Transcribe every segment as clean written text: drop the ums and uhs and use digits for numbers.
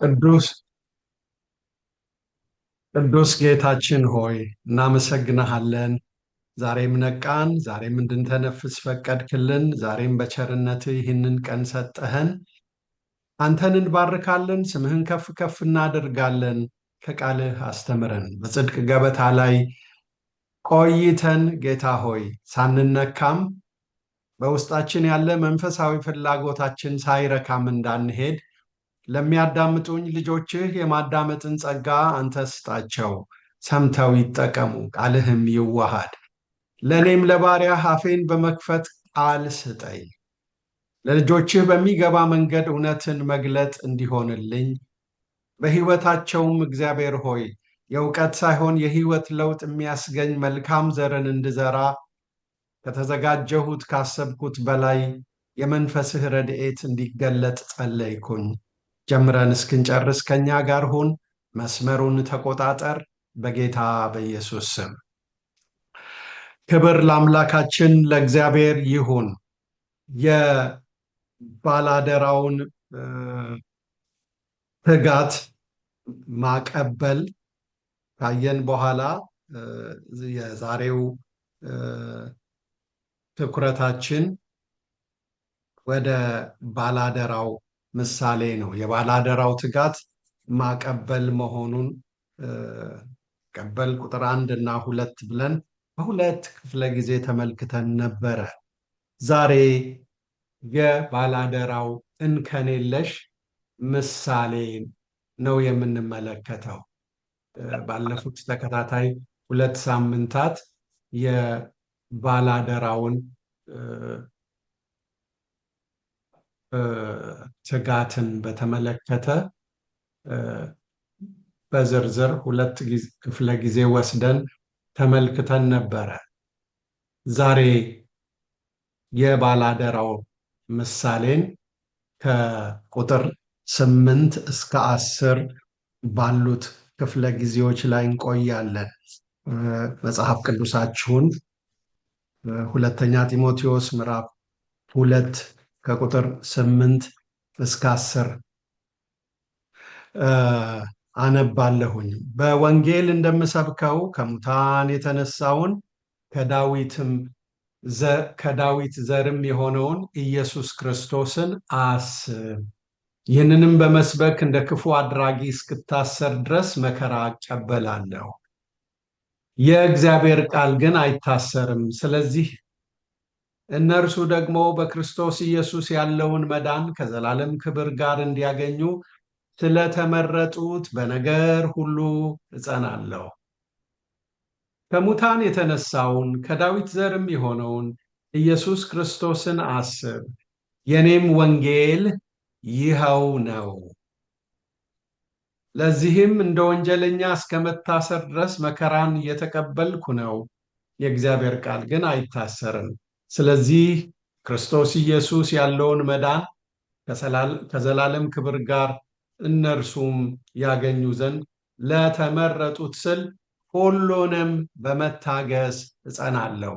ቅዱስ ቅዱስ ጌታችን ሆይ እናመሰግንሃለን። ዛሬም ነቃን፣ ዛሬም እንድንተነፍስ ፈቀድክልን። ዛሬም በቸርነትህ ይህንን ቀን ሰጠኸን። አንተን እንባርካለን፣ ስምህን ከፍ ከፍ እናደርጋለን። ከቃልህ አስተምረን በጽድቅ ገበታ ላይ ቆይተን ጌታ ሆይ ሳንነካም በውስጣችን ያለ መንፈሳዊ ፍላጎታችን ሳይረካም እንዳንሄድ ለሚያዳምጡኝ ልጆችህ የማዳመጥን ጸጋ አንተ ስጣቸው። ሰምተው ይጠቀሙ፣ ቃልህም ይዋሃድ። ለእኔም ለባሪያህ አፌን በመክፈት ቃል ስጠኝ። ለልጆችህ በሚገባ መንገድ እውነትን መግለጥ እንዲሆንልኝ በሕይወታቸውም እግዚአብሔር ሆይ የእውቀት ሳይሆን የሕይወት ለውጥ የሚያስገኝ መልካም ዘርን እንድዘራ ከተዘጋጀሁት ካሰብኩት በላይ የመንፈስህ ረድኤት እንዲገለጥ ጸለይኩኝ። ጀምረን እስክንጨርስ ከኛ ጋር ሁን። መስመሩን ተቆጣጠር። በጌታ በኢየሱስ ስም ክብር ለአምላካችን ለእግዚአብሔር ይሁን። የባላደራውን ትጋት ማቀበል ካየን በኋላ የዛሬው ትኩረታችን ወደ ባላደራው ምሳሌ ነው። የባላደራው ትጋት ማቀበል መሆኑን ቀበል ቁጥር 1 እና 2 ብለን በሁለት ክፍለ ጊዜ ተመልክተን ነበረ። ዛሬ የባላደራው እንከን የለሽ ምሳሌ ነው የምንመለከተው። ባለፉት ተከታታይ 2 ሳምንታት የባላደራውን ትጋትን በተመለከተ በዝርዝር 2 ክፍለ ጊዜ ወስደን ተመልክተን ነበረ። ዛሬ የባላደራው ምሳሌን ከቁጥር 8 እስከ 10 ባሉት ክፍለ ጊዜዎች ላይ እንቆያለን። መጽሐፍ ቅዱሳችሁን ሁለተኛ ጢሞቴዎስ ምዕራፍ 2 ከቁጥር 8 እስከ 10 አነባለሁኝ። በወንጌል እንደምሰብከው ከሙታን የተነሳውን ከዳዊት ዘርም የሆነውን ኢየሱስ ክርስቶስን አስብ። ይህንንም በመስበክ እንደ ክፉ አድራጊ እስክታሰር ድረስ መከራ እቀበላለሁ። የእግዚአብሔር ቃል ግን አይታሰርም። ስለዚህ እነርሱ ደግሞ በክርስቶስ ኢየሱስ ያለውን መዳን ከዘላለም ክብር ጋር እንዲያገኙ ስለተመረጡት በነገር ሁሉ እጸናለሁ። ከሙታን የተነሳውን ከዳዊት ዘርም የሆነውን ኢየሱስ ክርስቶስን አስብ። የኔም ወንጌል ይኸው ነው። ለዚህም እንደ ወንጀለኛ እስከ መታሰር ድረስ መከራን እየተቀበልኩ ነው። የእግዚአብሔር ቃል ግን አይታሰርም። ስለዚህ ክርስቶስ ኢየሱስ ያለውን መዳን ከዘላለም ክብር ጋር እነርሱም ያገኙ ዘንድ ለተመረጡት ስል ሁሉንም በመታገስ እጸናለሁ።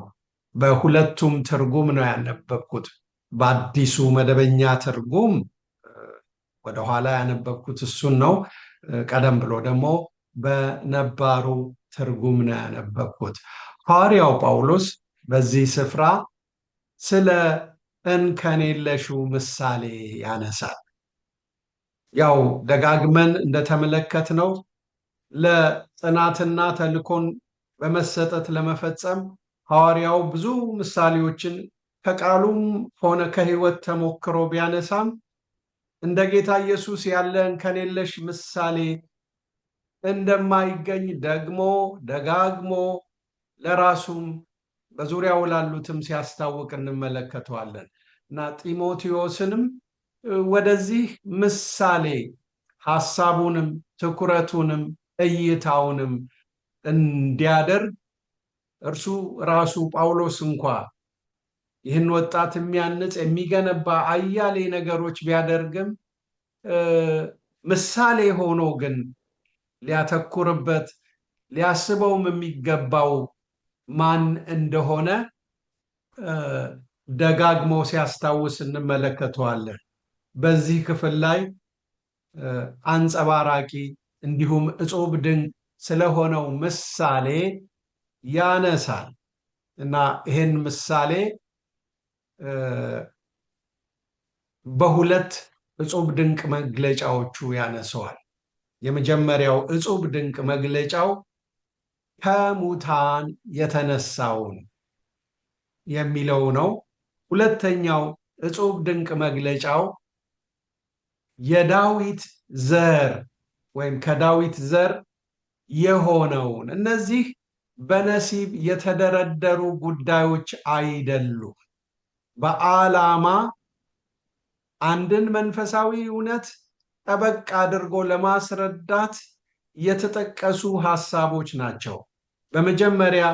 በሁለቱም ትርጉም ነው ያነበብኩት። በአዲሱ መደበኛ ትርጉም ወደኋላ ያነበብኩት እሱን ነው። ቀደም ብሎ ደግሞ በነባሩ ትርጉም ነው ያነበብኩት። ሐዋርያው ጳውሎስ በዚህ ስፍራ ስለ እንከን የለሹ ምሳሌ ያነሳል። ያው ደጋግመን እንደተመለከትነው ለጽናትና ተልኮን በመሰጠት ለመፈጸም ሐዋርያው ብዙ ምሳሌዎችን ከቃሉም ሆነ ከሕይወት ተሞክሮ ቢያነሳም እንደ ጌታ ኢየሱስ ያለ እንከን የለሽ ምሳሌ እንደማይገኝ ደግሞ ደጋግሞ ለራሱም በዙሪያው ላሉትም ሲያስታውቅ እንመለከተዋለን እና ጢሞቴዎስንም ወደዚህ ምሳሌ ሐሳቡንም ትኩረቱንም እይታውንም እንዲያደርግ እርሱ ራሱ ጳውሎስ እንኳ ይህን ወጣት የሚያንጽ የሚገነባ አያሌ ነገሮች ቢያደርግም ምሳሌ ሆኖ ግን ሊያተኩርበት ሊያስበውም የሚገባው ማን እንደሆነ ደጋግሞ ሲያስታውስ እንመለከተዋለን። በዚህ ክፍል ላይ አንጸባራቂ እንዲሁም እጹብ ድንቅ ስለሆነው ምሳሌ ያነሳል እና ይህን ምሳሌ በሁለት እጹብ ድንቅ መግለጫዎቹ ያነሰዋል። የመጀመሪያው እጹብ ድንቅ መግለጫው ከሙታን የተነሳውን የሚለው ነው። ሁለተኛው እጹብ ድንቅ መግለጫው የዳዊት ዘር ወይም ከዳዊት ዘር የሆነውን። እነዚህ በነሲብ የተደረደሩ ጉዳዮች አይደሉም። በዓላማ አንድን መንፈሳዊ እውነት ጠበቅ አድርጎ ለማስረዳት የተጠቀሱ ሐሳቦች ናቸው። በመጀመሪያ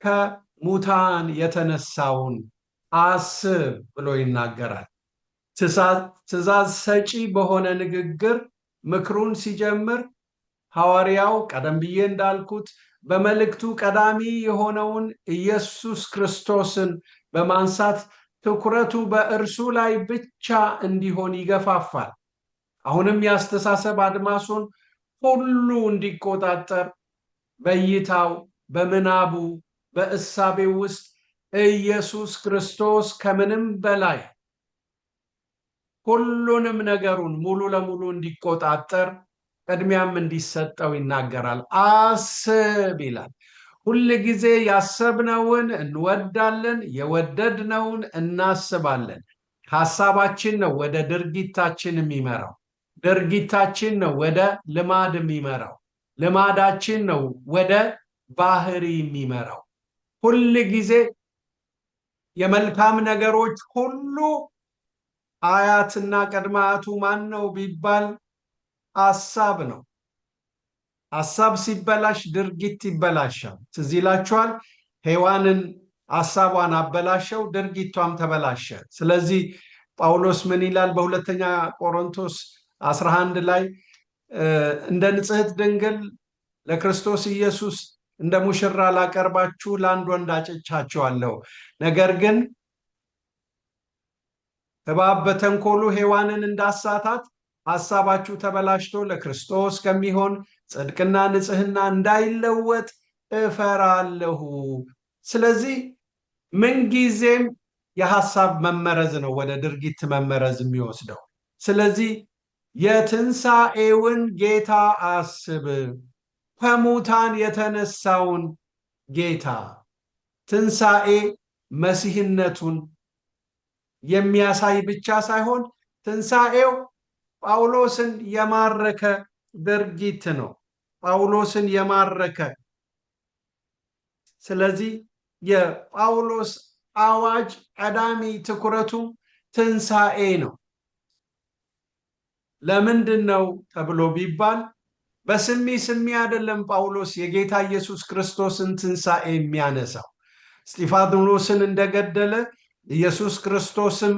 ከሙታን የተነሳውን አስብ ብሎ ይናገራል። ትእዛዝ ሰጪ በሆነ ንግግር ምክሩን ሲጀምር ሐዋርያው ቀደም ብዬ እንዳልኩት በመልእክቱ ቀዳሚ የሆነውን ኢየሱስ ክርስቶስን በማንሳት ትኩረቱ በእርሱ ላይ ብቻ እንዲሆን ይገፋፋል። አሁንም ያስተሳሰብ አድማሱን ሁሉ እንዲቆጣጠር በእይታው፣ በምናቡ፣ በእሳቤው ውስጥ ኢየሱስ ክርስቶስ ከምንም በላይ ሁሉንም ነገሩን ሙሉ ለሙሉ እንዲቆጣጠር ቅድሚያም እንዲሰጠው ይናገራል። አስብ ይላል። ሁል ጊዜ ያሰብነውን እንወዳለን፣ የወደድነውን እናስባለን። ሐሳባችን ነው ወደ ድርጊታችን የሚመራው። ድርጊታችን ነው ወደ ልማድ የሚመራው። ልማዳችን ነው ወደ ባህሪ የሚመራው። ሁል ጊዜ የመልካም ነገሮች ሁሉ አያትና ቅድመ አያቱ ማን ነው ቢባል ሐሳብ ነው። ሐሳብ ሲበላሽ ድርጊት ይበላሻል። ትዝ ይላችኋል፣ ሔዋንን ሐሳቧን አበላሸው፣ ድርጊቷም ተበላሸ። ስለዚህ ጳውሎስ ምን ይላል በሁለተኛ ቆሮንቶስ 11 ላይ እንደ ንጽሕት ድንግል ለክርስቶስ ኢየሱስ እንደ ሙሽራ ላቀርባችሁ ለአንድ ወንድ አጭቻችኋለሁ። ነገር ግን እባብ በተንኮሉ ሔዋንን እንዳሳታት ሐሳባችሁ ተበላሽቶ ለክርስቶስ ከሚሆን ጽድቅና ንጽሕና እንዳይለወጥ እፈራለሁ። ስለዚህ ምንጊዜም የሐሳብ መመረዝ ነው ወደ ድርጊት መመረዝ የሚወስደው። ስለዚህ የትንሣኤውን ጌታ አስብ፣ ከሙታን የተነሳውን ጌታ። ትንሣኤ መሲህነቱን የሚያሳይ ብቻ ሳይሆን ትንሣኤው ጳውሎስን የማረከ ድርጊት ነው። ጳውሎስን የማረከ። ስለዚህ የጳውሎስ አዋጅ ቀዳሚ ትኩረቱ ትንሣኤ ነው። ለምንድን ነው ተብሎ ቢባል በስሚ አይደለም ጳውሎስ የጌታ ኢየሱስ ክርስቶስን ትንሣኤ የሚያነሳው። እስጢፋኖስን እንደገደለ ኢየሱስ ክርስቶስም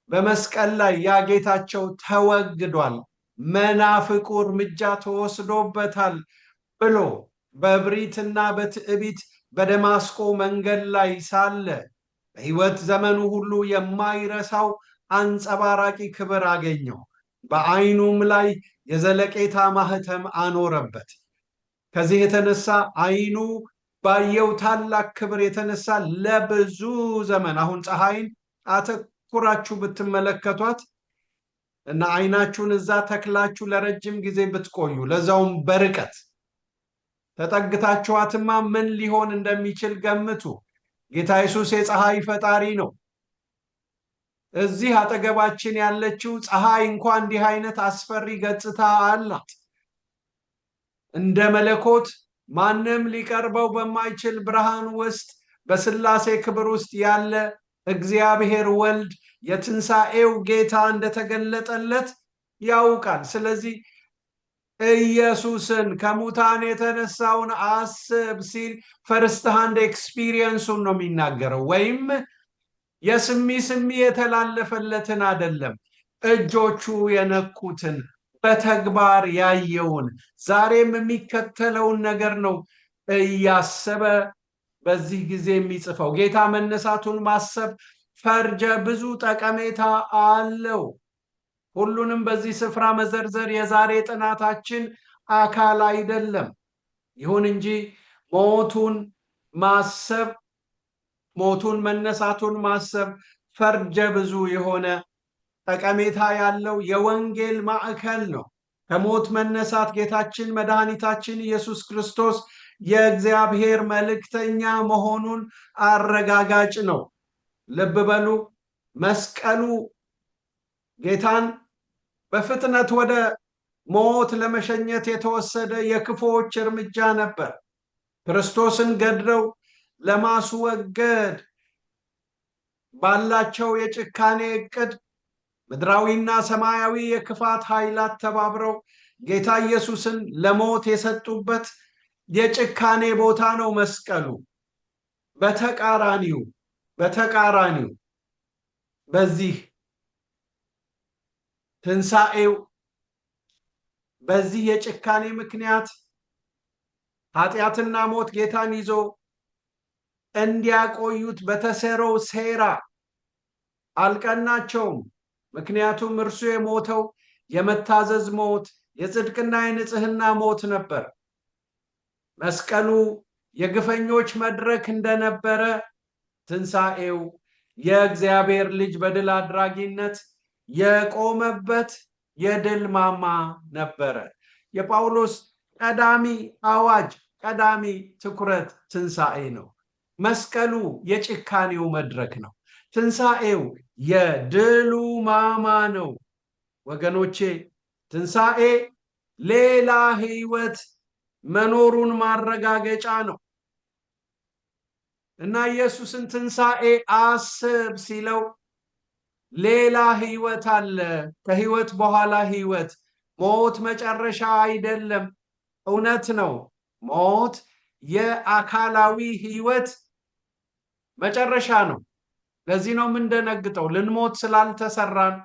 በመስቀል ላይ ያ ጌታቸው ተወግዷል፣ መናፍቁ እርምጃ ተወስዶበታል ብሎ በእብሪትና በትዕቢት በደማስቆ መንገድ ላይ ሳለ በሕይወት ዘመኑ ሁሉ የማይረሳው አንጸባራቂ ክብር አገኘው። በዓይኑም ላይ የዘለቄታ ማህተም አኖረበት። ከዚህ የተነሳ ዓይኑ ባየው ታላቅ ክብር የተነሳ ለብዙ ዘመን፣ አሁን ፀሐይን አተኩራችሁ ብትመለከቷት እና ዓይናችሁን እዛ ተክላችሁ ለረጅም ጊዜ ብትቆዩ፣ ለዛውም በርቀት ተጠግታችኋትማ ምን ሊሆን እንደሚችል ገምቱ። ጌታ ኢየሱስ የፀሐይ ፈጣሪ ነው። እዚህ አጠገባችን ያለችው ፀሐይ እንኳን እንዲህ አይነት አስፈሪ ገጽታ አላት። እንደ መለኮት ማንም ሊቀርበው በማይችል ብርሃን ውስጥ በሥላሴ ክብር ውስጥ ያለ እግዚአብሔር ወልድ የትንሣኤው ጌታ እንደተገለጠለት ያውቃል። ስለዚህ ኢየሱስን ከሙታን የተነሳውን አስብ ሲል ፈርስት ሃንድ ኤክስፒሪየንሱን ነው የሚናገረው። ወይም የስሚ የተላለፈለትን አይደለም፣ እጆቹ የነኩትን በተግባር ያየውን ዛሬም የሚከተለውን ነገር ነው እያሰበ በዚህ ጊዜ የሚጽፈው። ጌታ መነሳቱን ማሰብ ፈርጀ ብዙ ጠቀሜታ አለው። ሁሉንም በዚህ ስፍራ መዘርዘር የዛሬ ጥናታችን አካል አይደለም። ይሁን እንጂ ሞቱን ማሰብ፣ ሞቱን መነሳቱን ማሰብ ፈርጀ ብዙ የሆነ ጠቀሜታ ያለው የወንጌል ማዕከል ነው። ከሞት መነሳት ጌታችን መድኃኒታችን ኢየሱስ ክርስቶስ የእግዚአብሔር መልእክተኛ መሆኑን አረጋጋጭ ነው። ልብ በሉ፣ መስቀሉ ጌታን በፍጥነት ወደ ሞት ለመሸኘት የተወሰደ የክፉዎች እርምጃ ነበር። ክርስቶስን ገድለው ለማስወገድ ባላቸው የጭካኔ ዕቅድ ምድራዊና ሰማያዊ የክፋት ኃይላት ተባብረው ጌታ ኢየሱስን ለሞት የሰጡበት የጭካኔ ቦታ ነው መስቀሉ። በተቃራኒው በዚህ ትንሣኤው በዚህ የጭካኔ ምክንያት ኃጢአትና ሞት ጌታን ይዞ እንዲያቆዩት በተሰረው ሴራ አልቀናቸውም። ምክንያቱም እርሱ የሞተው የመታዘዝ ሞት፣ የጽድቅና የንጽህና ሞት ነበር። መስቀሉ የግፈኞች መድረክ እንደነበረ ትንሣኤው የእግዚአብሔር ልጅ በድል አድራጊነት የቆመበት የድል ማማ ነበረ። የጳውሎስ ቀዳሚ አዋጅ፣ ቀዳሚ ትኩረት ትንሣኤ ነው። መስቀሉ የጭካኔው መድረክ ነው። ትንሣኤው የድሉ ማማ ነው። ወገኖቼ ትንሣኤ ሌላ ሕይወት መኖሩን ማረጋገጫ ነው እና ኢየሱስን ትንሣኤ አስብ ሲለው ሌላ ሕይወት አለ፣ ከሕይወት በኋላ ሕይወት። ሞት መጨረሻ አይደለም። እውነት ነው፣ ሞት የአካላዊ ሕይወት መጨረሻ ነው። ለዚህ ነው የምንደነግጠው፣ ልንሞት ስላልተሰራን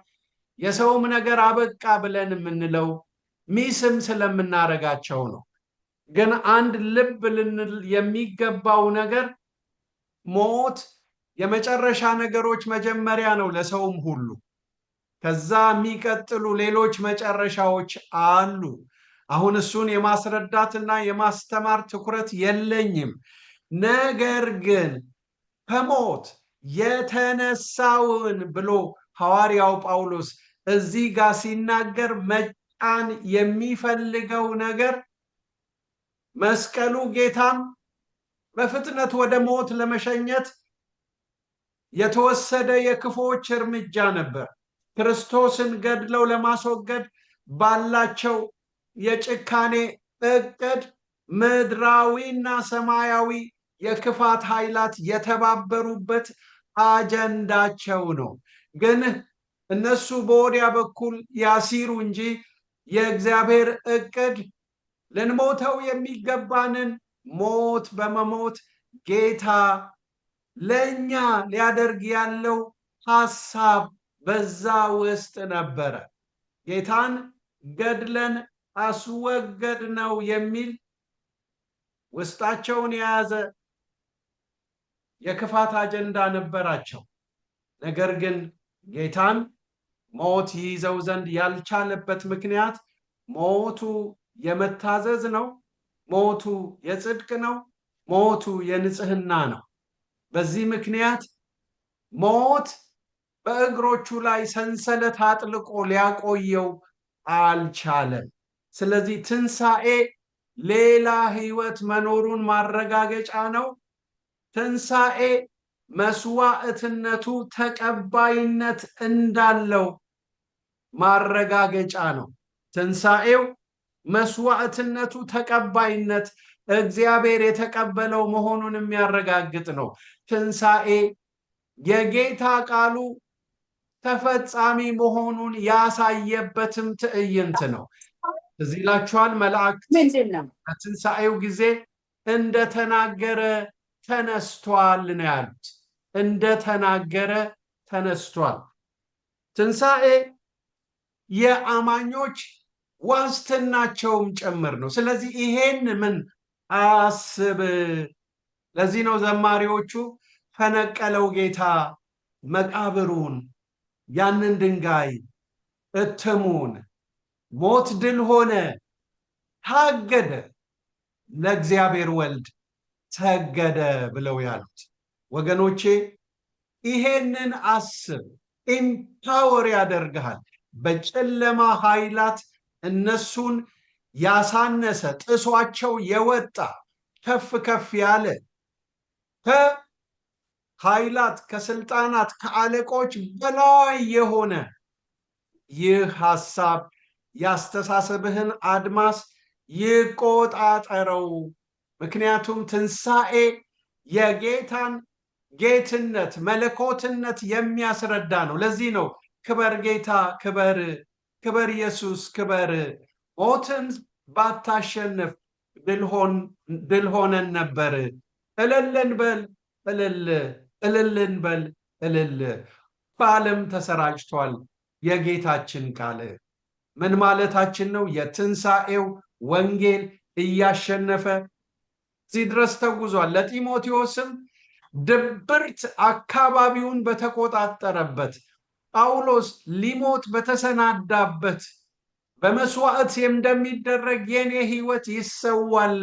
የሰውም ነገር አበቃ ብለን የምንለው ሚስም ስለምናረጋቸው ነው። ግን አንድ ልብ ልንል የሚገባው ነገር ሞት የመጨረሻ ነገሮች መጀመሪያ ነው ለሰውም ሁሉ። ከዛ የሚቀጥሉ ሌሎች መጨረሻዎች አሉ። አሁን እሱን የማስረዳትና የማስተማር ትኩረት የለኝም። ነገር ግን ከሞት የተነሳውን ብሎ ሐዋርያው ጳውሎስ እዚህ ጋር ሲናገር መጫን የሚፈልገው ነገር መስቀሉ ጌታም በፍጥነት ወደ ሞት ለመሸኘት የተወሰደ የክፉዎች እርምጃ ነበር። ክርስቶስን ገድለው ለማስወገድ ባላቸው የጭካኔ ዕቅድ ምድራዊና ሰማያዊ የክፋት ኃይላት የተባበሩበት አጀንዳቸው ነው። ግን እነሱ በወዲያ በኩል ያሲሩ እንጂ የእግዚአብሔር ዕቅድ ልንሞተው የሚገባንን ሞት በመሞት ጌታ ለኛ ሊያደርግ ያለው ሐሳብ በዛ ውስጥ ነበረ። ጌታን ገድለን አስወገድ ነው የሚል ውስጣቸውን የያዘ የክፋት አጀንዳ ነበራቸው። ነገር ግን ጌታን ሞት ይይዘው ዘንድ ያልቻለበት ምክንያት ሞቱ የመታዘዝ ነው፣ ሞቱ የጽድቅ ነው፣ ሞቱ የንጽህና ነው። በዚህ ምክንያት ሞት በእግሮቹ ላይ ሰንሰለት አጥልቆ ሊያቆየው አልቻለም። ስለዚህ ትንሣኤ ሌላ ሕይወት መኖሩን ማረጋገጫ ነው። ትንሣኤ መስዋዕትነቱ ተቀባይነት እንዳለው ማረጋገጫ ነው። ትንሣኤው መስዋዕትነቱ ተቀባይነት እግዚአብሔር የተቀበለው መሆኑን የሚያረጋግጥ ነው። ትንሣኤ የጌታ ቃሉ ተፈጻሚ መሆኑን ያሳየበትም ትዕይንት ነው። እዚህ ላችኋል መላእክት በትንሣኤው ጊዜ እንደተናገረ ተነስቷል ነው ያሉት። እንደተናገረ ተነስቷል። ትንሣኤ የአማኞች ዋስትናቸውም ጭምር ነው። ስለዚህ ይሄን ምን አስብ። ለዚህ ነው ዘማሪዎቹ ፈነቀለው ጌታ መቃብሩን፣ ያንን ድንጋይ እትሙን ሞት ድል ሆነ፣ ታገደ፣ ለእግዚአብሔር ወልድ ሰገደ ብለው ያሉት። ወገኖቼ ይሄንን አስብ። ኢምፓወር ያደርግሃል። በጨለማ ኃይላት እነሱን ያሳነሰ ጥሷቸው የወጣ ከፍ ከፍ ያለ ከኃይላት ከስልጣናት ከአለቆች በላይ የሆነ ይህ ሐሳብ ያስተሳሰብህን አድማስ ይቆጣጠረው። ምክንያቱም ትንሣኤ የጌታን ጌትነት መለኮትነት የሚያስረዳ ነው። ለዚህ ነው ክበር ጌታ ክበር፣ ክበር ኢየሱስ ክበር፣ ሞትን ባታሸንፍ ድል ሆነን ነበር። እልልን በል እልል፣ እልልን በል እልል። በዓለም ተሰራጭቷል የጌታችን ቃል። ምን ማለታችን ነው? የትንሣኤው ወንጌል እያሸነፈ እዚህ ድረስ ተጉዟል። ለጢሞቴዎስም ድብርት አካባቢውን በተቆጣጠረበት፣ ጳውሎስ ሊሞት በተሰናዳበት፣ በመስዋዕት እንደሚደረግ የኔ ሕይወት ይሰዋል፣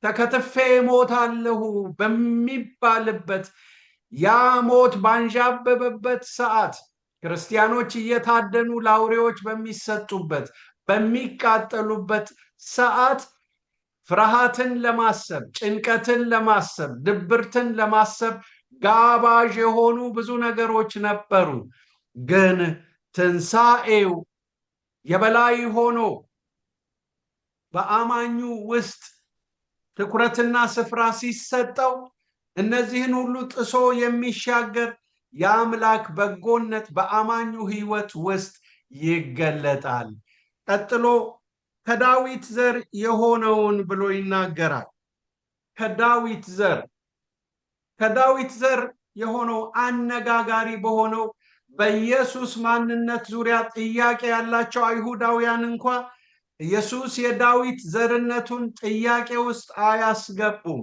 ተከትፌ ሞታለሁ በሚባልበት ያ ሞት ባንዣበበበት ሰዓት፣ ክርስቲያኖች እየታደኑ ለአውሬዎች በሚሰጡበት በሚቃጠሉበት ሰዓት ፍርሃትን ለማሰብ፣ ጭንቀትን ለማሰብ፣ ድብርትን ለማሰብ ጋባዥ የሆኑ ብዙ ነገሮች ነበሩ። ግን ትንሣኤው የበላይ ሆኖ በአማኙ ውስጥ ትኩረትና ስፍራ ሲሰጠው እነዚህን ሁሉ ጥሶ የሚሻገር የአምላክ በጎነት በአማኙ ሕይወት ውስጥ ይገለጣል። ቀጥሎ ከዳዊት ዘር የሆነውን ብሎ ይናገራል። ከዳዊት ዘር የሆነው አነጋጋሪ በሆነው በኢየሱስ ማንነት ዙሪያ ጥያቄ ያላቸው አይሁዳውያን እንኳ ኢየሱስ የዳዊት ዘርነቱን ጥያቄ ውስጥ አያስገቡም።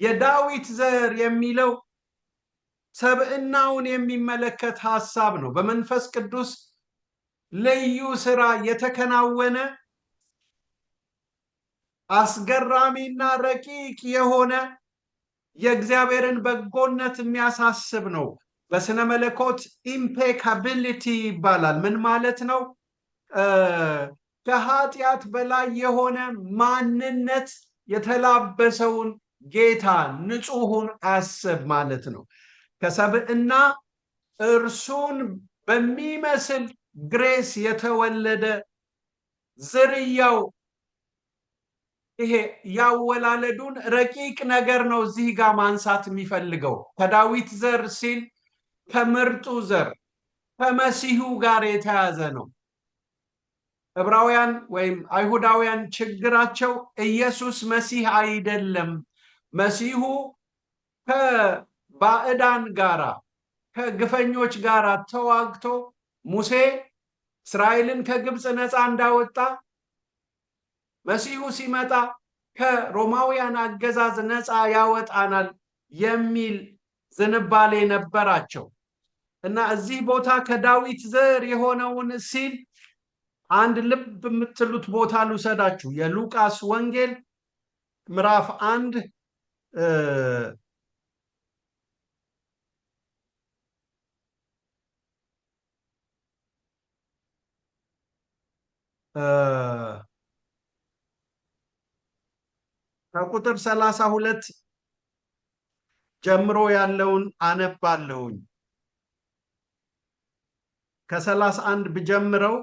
የዳዊት ዘር የሚለው ሰብዕናውን የሚመለከት ሐሳብ ነው። በመንፈስ ቅዱስ ልዩ ሥራ የተከናወነ አስገራሚና ረቂቅ የሆነ የእግዚአብሔርን በጎነት የሚያሳስብ ነው። በስነ መለኮት ኢምፔካቢሊቲ ይባላል። ምን ማለት ነው? ከኃጢአት በላይ የሆነ ማንነት የተላበሰውን ጌታ ንጹሑን አስብ ማለት ነው። ከሰብዕና እርሱን በሚመስል ግሬስ የተወለደ ዝርያው ይሄ ያወላለዱን ረቂቅ ነገር ነው እዚህ ጋር ማንሳት የሚፈልገው። ከዳዊት ዘር ሲል ከምርጡ ዘር ከመሲሁ ጋር የተያዘ ነው። ዕብራውያን ወይም አይሁዳውያን ችግራቸው ኢየሱስ መሲህ አይደለም፣ መሲሁ ከባዕዳን ጋራ ከግፈኞች ጋር ተዋግቶ ሙሴ እስራኤልን ከግብፅ ነፃ እንዳወጣ መሲሁ ሲመጣ ከሮማውያን አገዛዝ ነፃ ያወጣናል የሚል ዝንባሌ ነበራቸው እና እዚህ ቦታ ከዳዊት ዘር የሆነውን ሲል አንድ ልብ የምትሉት ቦታ ልውሰዳችሁ። የሉቃስ ወንጌል ምዕራፍ 1 ከቁጥር 32 ጀምሮ ያለውን አነባለሁኝ። ከ31 ብጀምረው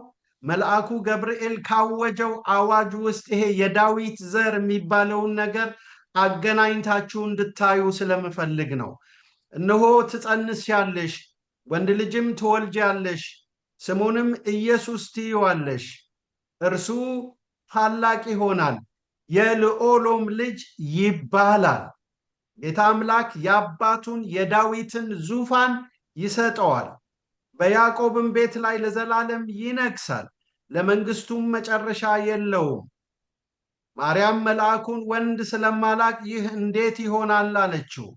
መልአኩ ገብርኤል ካወጀው አዋጅ ውስጥ ይሄ የዳዊት ዘር የሚባለውን ነገር አገናኝታችሁ እንድታዩ ስለምፈልግ ነው። እነሆ ትጸንሻለሽ፣ ወንድ ልጅም ትወልጃለሽ፣ ስሙንም ኢየሱስ ትይዋለሽ። እርሱ ታላቅ ይሆናል፣ የልዑሉም ልጅ ይባላል። ጌታ አምላክ የአባቱን የዳዊትን ዙፋን ይሰጠዋል፣ በያዕቆብም ቤት ላይ ለዘላለም ይነግሣል፣ ለመንግሥቱም መጨረሻ የለውም። ማርያም መልአኩን ወንድ ስለማላቅ ይህ እንዴት ይሆናል አለችው።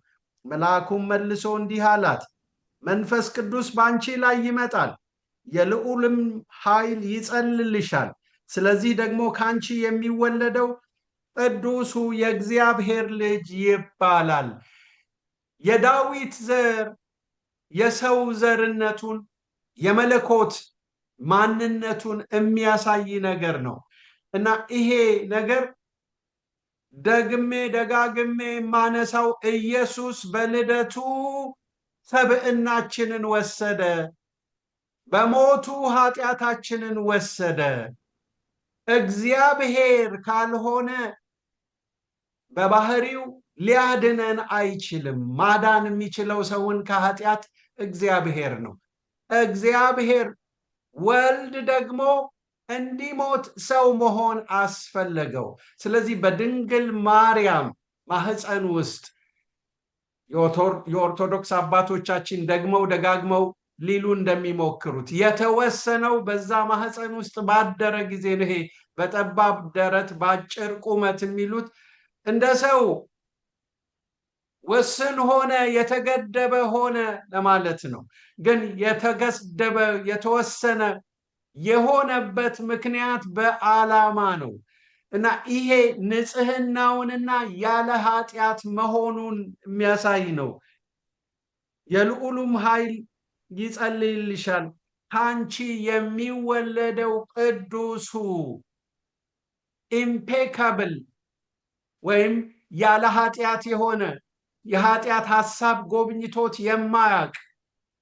መልአኩም መልሶ እንዲህ አላት፣ መንፈስ ቅዱስ በአንቺ ላይ ይመጣል፣ የልዑልም ኃይል ይጸልልሻል። ስለዚህ ደግሞ ካንቺ የሚወለደው ቅዱሱ የእግዚአብሔር ልጅ ይባላል። የዳዊት ዘር የሰው ዘርነቱን የመለኮት ማንነቱን የሚያሳይ ነገር ነው እና ይሄ ነገር ደግሜ ደጋግሜ ማነሳው ኢየሱስ በልደቱ ሰብዕናችንን ወሰደ፣ በሞቱ ኃጢአታችንን ወሰደ። እግዚአብሔር ካልሆነ በባህሪው ሊያድነን አይችልም። ማዳን የሚችለው ሰውን ከኃጢአት እግዚአብሔር ነው። እግዚአብሔር ወልድ ደግሞ እንዲሞት ሰው መሆን አስፈለገው። ስለዚህ በድንግል ማርያም ማህፀን ውስጥ የኦርቶዶክስ አባቶቻችን ደግመው ደጋግመው ሊሉ እንደሚሞክሩት የተወሰነው በዛ ማህፀን ውስጥ ባደረ ጊዜ ነው። ይሄ በጠባብ ደረት ባጭር ቁመት የሚሉት እንደ ሰው ውስን ሆነ፣ የተገደበ ሆነ ለማለት ነው። ግን የተገደበ የተወሰነ የሆነበት ምክንያት በዓላማ ነው እና ይሄ ንጽህናውንና ያለ ኃጢአት መሆኑን የሚያሳይ ነው። የልዑሉም ኃይል ይጸልይልሻል፣ ካንቺ የሚወለደው ቅዱሱ ኢምፔካብል ወይም ያለ ኃጢአት የሆነ የኃጢአት ሐሳብ ጎብኝቶት የማያውቅ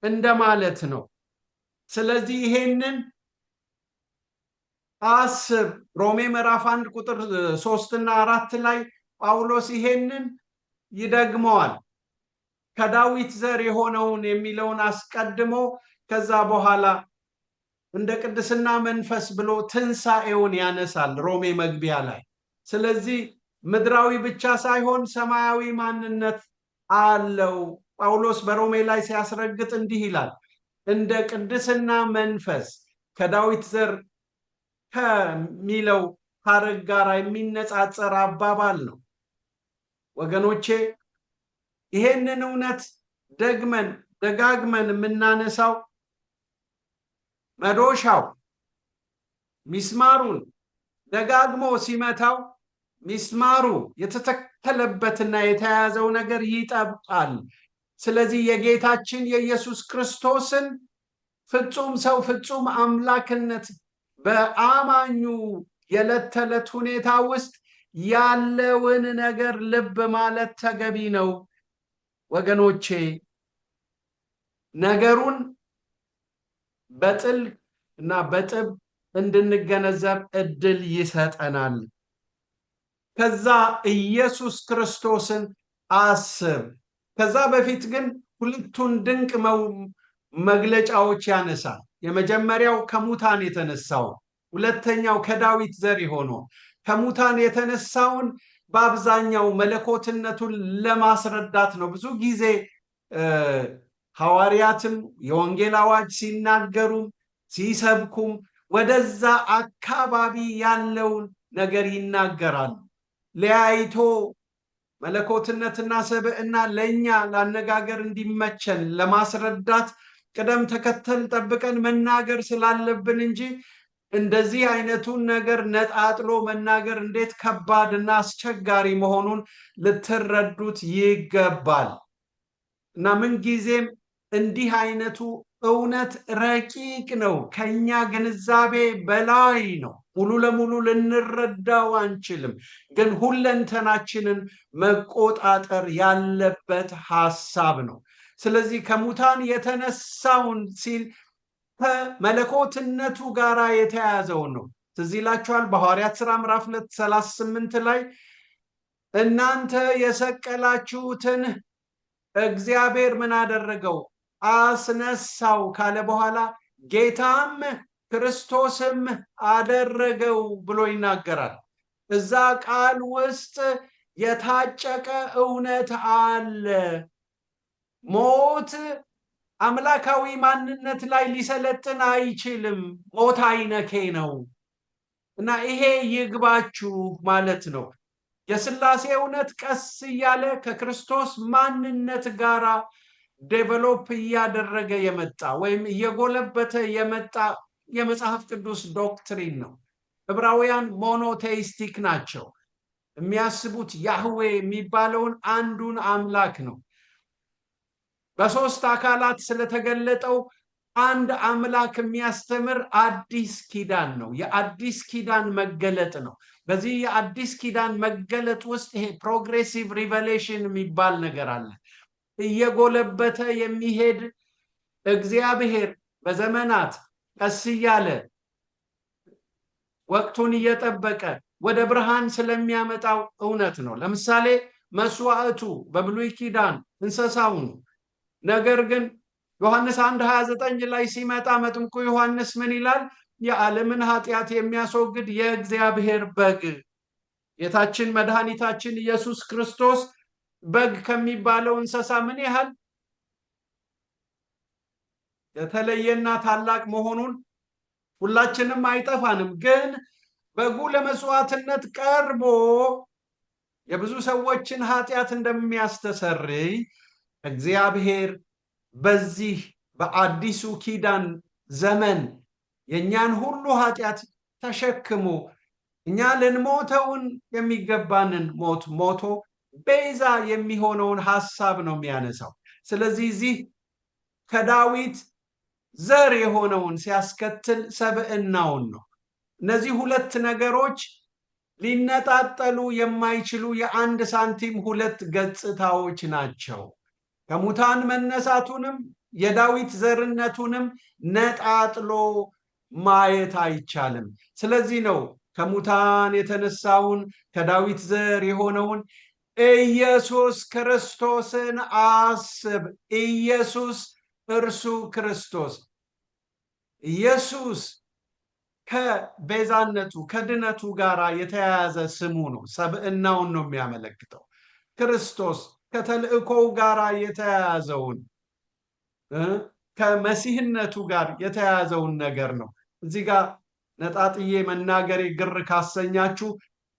እንደማለት ነው። ስለዚህ ይሄንን አስብ። ሮሜ ምዕራፍ 1 ቁጥር 3 እና 4 ላይ ጳውሎስ ይሄንን ይደግመዋል። ከዳዊት ዘር የሆነውን የሚለውን አስቀድሞ ከዛ በኋላ እንደ ቅድስና መንፈስ ብሎ ትንሣኤውን ያነሳል ሮሜ መግቢያ ላይ። ስለዚህ ምድራዊ ብቻ ሳይሆን ሰማያዊ ማንነት አለው። ጳውሎስ በሮሜ ላይ ሲያስረግጥ እንዲህ ይላል፣ እንደ ቅድስና መንፈስ ከዳዊት ዘር ከሚለው ሐረግ ጋር የሚነጻጸር አባባል ነው። ወገኖቼ ይሄንን እውነት ደግመን ደጋግመን የምናነሳው መዶሻው ሚስማሩን ደጋግሞ ሲመታው ሚስማሩ የተተከለበትና የተያዘው ነገር ይጠብቃል። ስለዚህ የጌታችን የኢየሱስ ክርስቶስን ፍጹም ሰው ፍጹም አምላክነት በአማኙ የዕለት ተዕለት ሁኔታ ውስጥ ያለውን ነገር ልብ ማለት ተገቢ ነው። ወገኖቼ ነገሩን በጥልቅ እና በጥብ እንድንገነዘብ እድል ይሰጠናል። ከዛ ኢየሱስ ክርስቶስን አስብ። ከዛ በፊት ግን ሁለቱን ድንቅ መግለጫዎች ያነሳል። የመጀመሪያው ከሙታን የተነሳው፣ ሁለተኛው ከዳዊት ዘር የሆነው። ከሙታን የተነሳውን በአብዛኛው መለኮትነቱን ለማስረዳት ነው። ብዙ ጊዜ ሐዋርያትም የወንጌል አዋጅ ሲናገሩም ሲሰብኩም ወደዛ አካባቢ ያለውን ነገር ይናገራሉ። ለያይቶ መለኮትነትና ሰብዕና ለእኛ ለአነጋገር እንዲመቸን ለማስረዳት ቅደም ተከተል ጠብቀን መናገር ስላለብን እንጂ እንደዚህ አይነቱን ነገር ነጣጥሎ መናገር እንዴት ከባድና አስቸጋሪ መሆኑን ልትረዱት ይገባል። እና ምንጊዜም እንዲህ አይነቱ እውነት ረቂቅ ነው፣ ከኛ ግንዛቤ በላይ ነው። ሙሉ ለሙሉ ልንረዳው አንችልም፣ ግን ሁለንተናችንን መቆጣጠር ያለበት ሐሳብ ነው። ስለዚህ ከሙታን የተነሳውን ሲል ከመለኮትነቱ ጋር የተያያዘውን ነው። ትዝ ይላችኋል በሐዋርያት ሥራ ምዕራፍ 2:38 ላይ እናንተ የሰቀላችሁትን እግዚአብሔር ምን አደረገው? አስነሳው ካለ በኋላ ጌታም ክርስቶስም አደረገው ብሎ ይናገራል። እዛ ቃል ውስጥ የታጨቀ እውነት አለ። ሞት አምላካዊ ማንነት ላይ ሊሰለጥን አይችልም። ሞት አይነኬ ነው እና ይሄ ይግባችሁ ማለት ነው። የሥላሴ እውነት ቀስ እያለ ከክርስቶስ ማንነት ጋር ዴቨሎፕ እያደረገ የመጣ ወይም እየጎለበተ የመጣ የመጽሐፍ ቅዱስ ዶክትሪን ነው። ዕብራውያን ሞኖቴይስቲክ ናቸው። የሚያስቡት ያህዌ የሚባለውን አንዱን አምላክ ነው። በሶስት አካላት ስለተገለጠው አንድ አምላክ የሚያስተምር አዲስ ኪዳን ነው። የአዲስ ኪዳን መገለጥ ነው። በዚህ የአዲስ ኪዳን መገለጥ ውስጥ ይሄ ፕሮግሬሲቭ ሪቨሌሽን የሚባል ነገር አለ። እየጎለበተ የሚሄድ እግዚአብሔር በዘመናት ቀስ እያለ ወቅቱን እየጠበቀ ወደ ብርሃን ስለሚያመጣው እውነት ነው። ለምሳሌ መስዋዕቱ በብሉይ ኪዳን እንስሳው ነው። ነገር ግን ዮሐንስ 1:29 ላይ ሲመጣ መጥምቁ ዮሐንስ ምን ይላል? የዓለምን ኃጢአት የሚያስወግድ የእግዚአብሔር በግ ጌታችን መድኃኒታችን ኢየሱስ ክርስቶስ በግ ከሚባለው እንስሳ ምን ያህል የተለየና ታላቅ መሆኑን ሁላችንም አይጠፋንም። ግን በጉ ለመስዋዕትነት ቀርቦ የብዙ ሰዎችን ኃጢአት እንደሚያስተሰርይ እግዚአብሔር በዚህ በአዲሱ ኪዳን ዘመን የእኛን ሁሉ ኃጢአት ተሸክሞ እኛ ልንሞተውን የሚገባንን ሞት ሞቶ ቤዛ የሚሆነውን ሐሳብ ነው የሚያነሳው። ስለዚህ እዚህ ከዳዊት ዘር የሆነውን ሲያስከትል ሰብዕናውን ነው። እነዚህ ሁለት ነገሮች ሊነጣጠሉ የማይችሉ የአንድ ሳንቲም ሁለት ገጽታዎች ናቸው። ከሙታን መነሳቱንም የዳዊት ዘርነቱንም ነጣጥሎ ማየት አይቻልም። ስለዚህ ነው ከሙታን የተነሳውን ከዳዊት ዘር የሆነውን ኢየሱስ ክርስቶስን አስብ። ኢየሱስ እርሱ ክርስቶስ ኢየሱስ ከቤዛነቱ ከድነቱ ጋር የተያያዘ ስሙ ነው። ሰብዕናውን ነው የሚያመለክተው። ክርስቶስ ከተልእኮው ጋር የተያያዘውን ከመሲህነቱ ጋር የተያያዘውን ነገር ነው። እዚህ ጋር ነጣጥዬ መናገሬ ግር ካሰኛችሁ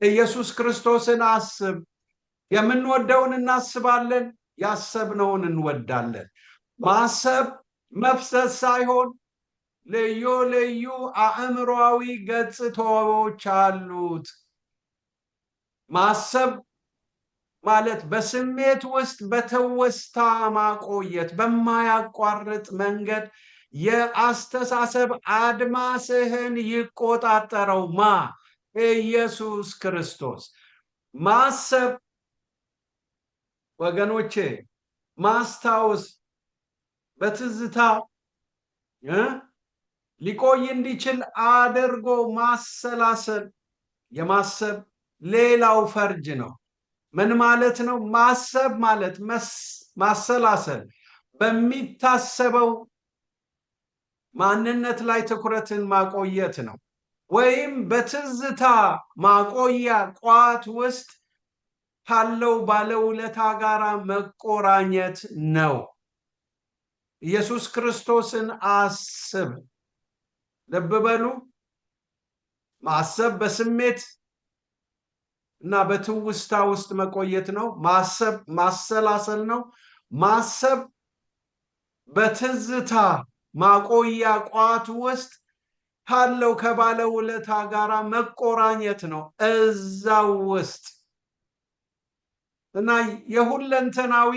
ኢየሱስ ክርስቶስን አስብ። የምንወደውን እናስባለን፣ ያሰብነውን እንወዳለን። ማሰብ መፍሰስ ሳይሆን ልዩ ልዩ አእምሯዊ ገጽታዎች አሉት። ማሰብ ማለት በስሜት ውስጥ በትውስታ ማቆየት፣ በማያቋርጥ መንገድ የአስተሳሰብ አድማስህን ይቆጣጠረው ኢየሱስ ክርስቶስ። ማሰብ ወገኖቼ፣ ማስታወስ፣ በትዝታ ሊቆይ እንዲችል አድርጎ ማሰላሰል የማሰብ ሌላው ፈርጅ ነው። ምን ማለት ነው? ማሰብ ማለት ማሰላሰል በሚታሰበው ማንነት ላይ ትኩረትን ማቆየት ነው። ወይም በትዝታ ማቆያ ቋት ውስጥ ካለው ባለውለታ ጋር መቆራኘት ነው። ኢየሱስ ክርስቶስን አስብ። ልብ በሉ፣ ማሰብ በስሜት እና በትውስታ ውስጥ መቆየት ነው። ማሰብ ማሰላሰል ነው። ማሰብ በትዝታ ማቆያ ቋት ውስጥ ካለው ከባለውለታ ጋር መቆራኘት ነው እዛው ውስጥ እና የሁለንተናዊ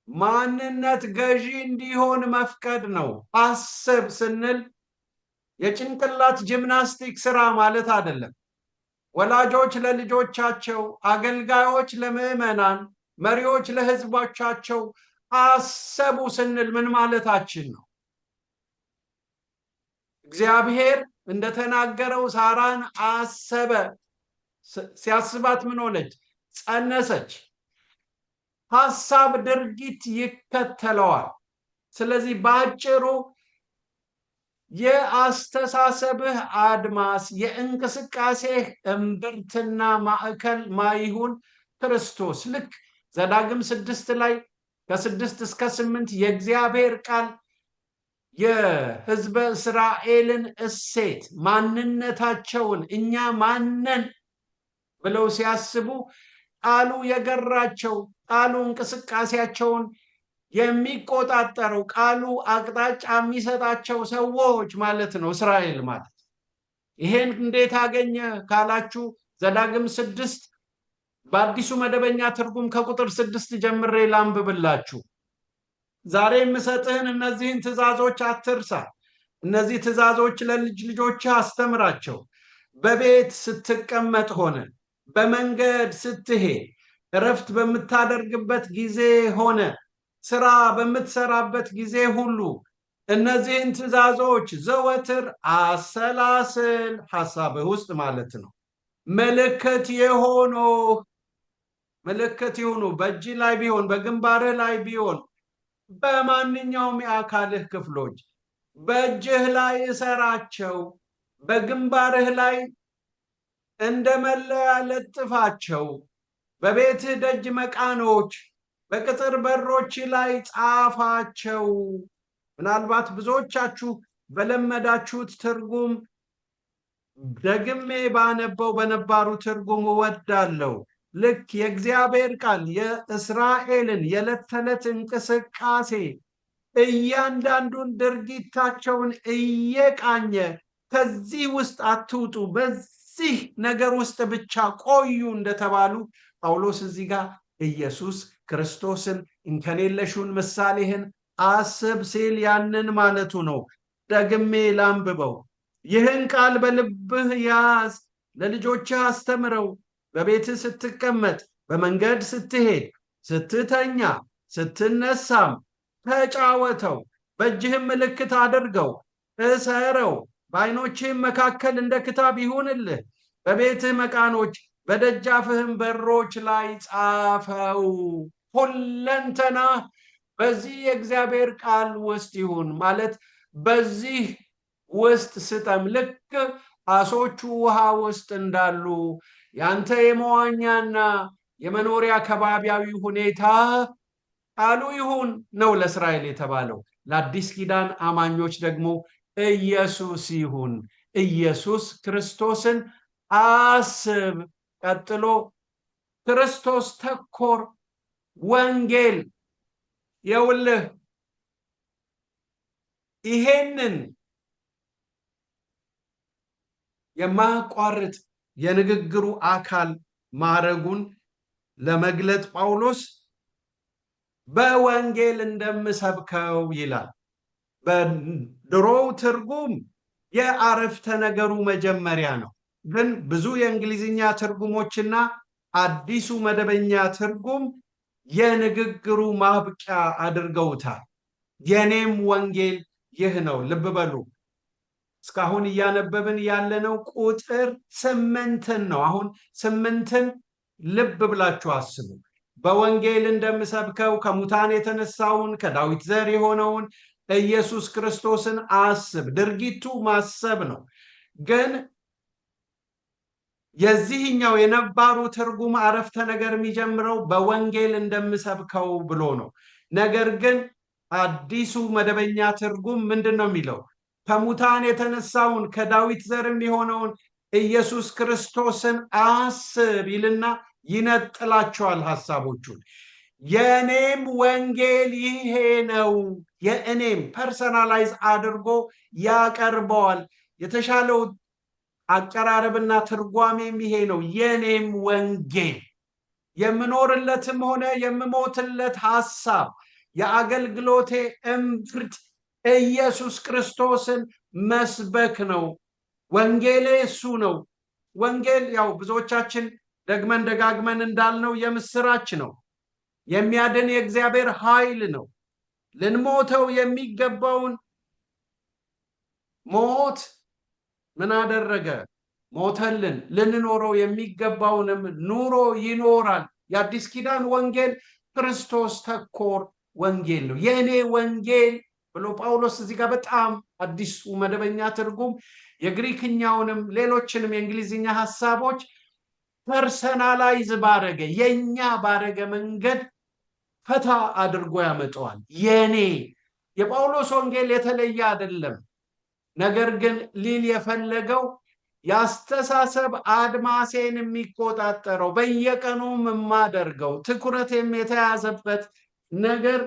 ማንነት ገዢ እንዲሆን መፍቀድ ነው። አስብ ስንል የጭንቅላት ጂምናስቲክ ስራ ማለት አይደለም። ወላጆች ለልጆቻቸው፣ አገልጋዮች ለምዕመናን፣ መሪዎች ለሕዝቦቻቸው አሰቡ ስንል ምን ማለታችን ነው? እግዚአብሔር እንደተናገረው ሳራን አሰበ። ሲያስባት ምን ሆነች? ጸነሰች። ሐሳብ ድርጊት ይከተለዋል። ስለዚህ በአጭሩ የአስተሳሰብህ አድማስ የእንቅስቃሴህ እምብርትና ማዕከል ማይሁን ክርስቶስ። ልክ ዘዳግም 6 ላይ ከ6 እስከ 8 የእግዚአብሔር ቃል የሕዝበ እስራኤልን እሴት ማንነታቸውን እኛ ማነን ብለው ሲያስቡ ቃሉ የገራቸው ቃሉ እንቅስቃሴያቸውን የሚቆጣጠረው ቃሉ አቅጣጫ የሚሰጣቸው ሰዎች ማለት ነው እስራኤል ማለት። ይሄን እንዴት አገኘ ካላችሁ ዘዳግም 6 በአዲሱ መደበኛ ትርጉም ከቁጥር 6 ጀምሬ ላንብብላችሁ። ዛሬ የምሰጥህን እነዚህን ትእዛዞች አትርሳ። እነዚህ ትእዛዞች ለልጅ ልጆችህ አስተምራቸው። በቤት ስትቀመጥ ሆነ በመንገድ ስትሄድ፣ እረፍት በምታደርግበት ጊዜ ሆነ ስራ በምትሰራበት ጊዜ ሁሉ እነዚህን ትእዛዞች ዘወትር አሰላስል፣ ሐሳብህ ውስጥ ማለት ነው። ምልክት ይሁኑ በእጅ ላይ ቢሆን በግንባርህ ላይ ቢሆን በማንኛውም የአካልህ ክፍሎች በእጅህ ላይ እሰራቸው፣ በግንባርህ ላይ እንደ መለያ ለጥፋቸው፣ በቤትህ ደጅ መቃኖች በቅጥር በሮች ላይ ጻፋቸው። ምናልባት ብዙዎቻችሁ በለመዳችሁት ትርጉም ደግሜ ባነበው በነባሩ ትርጉም እወዳለሁ። ልክ የእግዚአብሔር ቃል የእስራኤልን የዕለት ተዕለት እንቅስቃሴ እያንዳንዱን ድርጊታቸውን እየቃኘ ከዚህ ውስጥ አትውጡ፣ በዚህ ነገር ውስጥ ብቻ ቆዩ እንደተባሉ ጳውሎስ እዚህ ጋር ኢየሱስ ክርስቶስን እንከን የለሹን ምሳሌህን አስብ ሲል ያንን ማለቱ ነው። ደግሜ ላንብበው። ይህን ቃል በልብህ ያዝ፣ ለልጆችህ አስተምረው፣ በቤትህ ስትቀመጥ፣ በመንገድ ስትሄድ፣ ስትተኛ፣ ስትነሳም ተጫወተው፣ በእጅህም ምልክት አድርገው፣ እሰረው፣ በዓይኖችህም መካከል እንደ ክታብ ይሁንልህ፣ በቤትህ መቃኖች በደጃፍህም በሮች ላይ ጻፈው። ሁለንተና በዚህ የእግዚአብሔር ቃል ውስጥ ይሁን ማለት በዚህ ውስጥ ስጠም። ልክ አሶቹ ውሃ ውስጥ እንዳሉ ያንተ የመዋኛና የመኖሪያ ከባቢያዊ ሁኔታ ቃሉ ይሁን ነው ለእስራኤል የተባለው። ለአዲስ ኪዳን አማኞች ደግሞ ኢየሱስ ይሁን። ኢየሱስ ክርስቶስን አስብ። ቀጥሎ ክርስቶስ ተኮር ወንጌል። የውልህ ይሄንን የማያቋርጥ የንግግሩ አካል ማረጉን ለመግለጥ ጳውሎስ በወንጌል እንደምሰብከው ይላል። በድሮው ትርጉም የአረፍተ ነገሩ መጀመሪያ ነው፣ ግን ብዙ የእንግሊዝኛ ትርጉሞችና አዲሱ መደበኛ ትርጉም የንግግሩ ማብቂያ አድርገውታል። የኔም ወንጌል ይህ ነው። ልብ በሉ፣ እስካሁን እያነበብን ያለነው ቁጥር 8 ነው። አሁን 8 ልብ ብላችሁ አስቡ። በወንጌል እንደምሰብከው ከሙታን የተነሳውን ከዳዊት ዘር የሆነውን ኢየሱስ ክርስቶስን አስብ። ድርጊቱ ማሰብ ነው። ግን የዚህኛው የነባሩ ትርጉም አረፍተ ነገር የሚጀምረው በወንጌል እንደምሰብከው ብሎ ነው። ነገር ግን አዲሱ መደበኛ ትርጉም ምንድን ነው የሚለው? ከሙታን የተነሳውን ከዳዊት ዘርም የሆነውን ኢየሱስ ክርስቶስን አስብ ይልና ይነጥላቸዋል ሐሳቦቹን። የእኔም ወንጌል ይሄ ነው። የእኔም ፐርሰናላይዝ አድርጎ ያቀርበዋል። የተሻለው አቀራረብና ትርጓሜም ይሄ ነው። የእኔም ወንጌል የምኖርለትም ሆነ የምሞትለት ሐሳብ የአገልግሎቴ እምብርት ኢየሱስ ክርስቶስን መስበክ ነው። ወንጌሌ እሱ ነው። ወንጌል ያው ብዙዎቻችን ደግመን ደጋግመን እንዳልነው የምስራች ነው። የሚያድን የእግዚአብሔር ኃይል ነው። ልንሞተው የሚገባውን ሞት ምን አደረገ? ሞተልን። ልንኖረው የሚገባውንም ኑሮ ይኖራል። የአዲስ ኪዳን ወንጌል ክርስቶስ ተኮር ወንጌል ነው። የእኔ ወንጌል ብሎ ጳውሎስ እዚህ ጋር በጣም አዲሱ መደበኛ ትርጉም የግሪክኛውንም ሌሎችንም የእንግሊዝኛ ሐሳቦች ፐርሰናላይዝ ባረገ የኛ ባረገ መንገድ ፈታ አድርጎ ያመጣዋል። የኔ የጳውሎስ ወንጌል የተለየ አይደለም። ነገር ግን ሊል የፈለገው ያስተሳሰብ አድማሴን የሚቆጣጠረው በየቀኑ የማደርገው ትኩረቴም የተያዘበት ነገር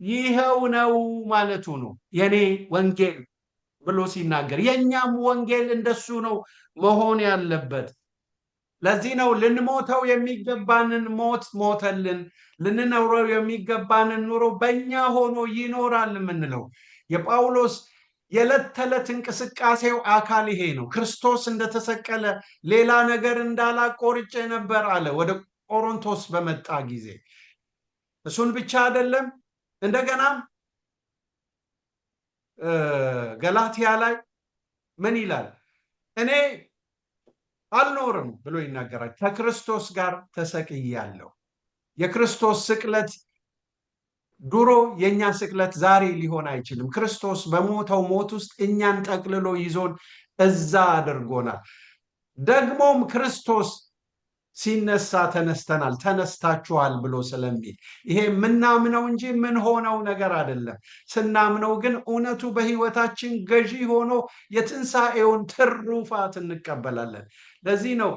ይኸው ነው ማለቱ ነው የኔ ወንጌል ብሎ ሲናገር። የኛም ወንጌል እንደሱ ነው መሆን ያለበት። ለዚህ ነው ልንሞተው የሚገባንን ሞት ሞተልን፣ ልንኖረው የሚገባንን ኑሮ በእኛ ሆኖ ይኖራል የምንለው። የጳውሎስ የዕለት ተዕለት እንቅስቃሴው አካል ይሄ ነው። ክርስቶስ እንደተሰቀለ ሌላ ነገር እንዳላቆርጬ ነበር አለ ወደ ቆሮንቶስ በመጣ ጊዜ። እሱን ብቻ አይደለም፣ እንደገናም ገላትያ ላይ ምን ይላል? እኔ አልኖርም ብሎ ይናገራል። ከክርስቶስ ጋር ተሰቅያለሁ። የክርስቶስ ስቅለት ድሮ፣ የኛ ስቅለት ዛሬ ሊሆን አይችልም። ክርስቶስ በሞተው ሞት ውስጥ እኛን ጠቅልሎ ይዞን እዛ አድርጎናል። ደግሞም ክርስቶስ ሲነሳ ተነስተናል፣ ተነስታችኋል ብሎ ስለሚል ይሄ ምናምነው እንጂ ምን ሆነው ነገር አይደለም። ስናምነው ግን እውነቱ በህይወታችን ገዢ ሆኖ የትንሣኤውን ትሩፋት እንቀበላለን። ለዚህ ነው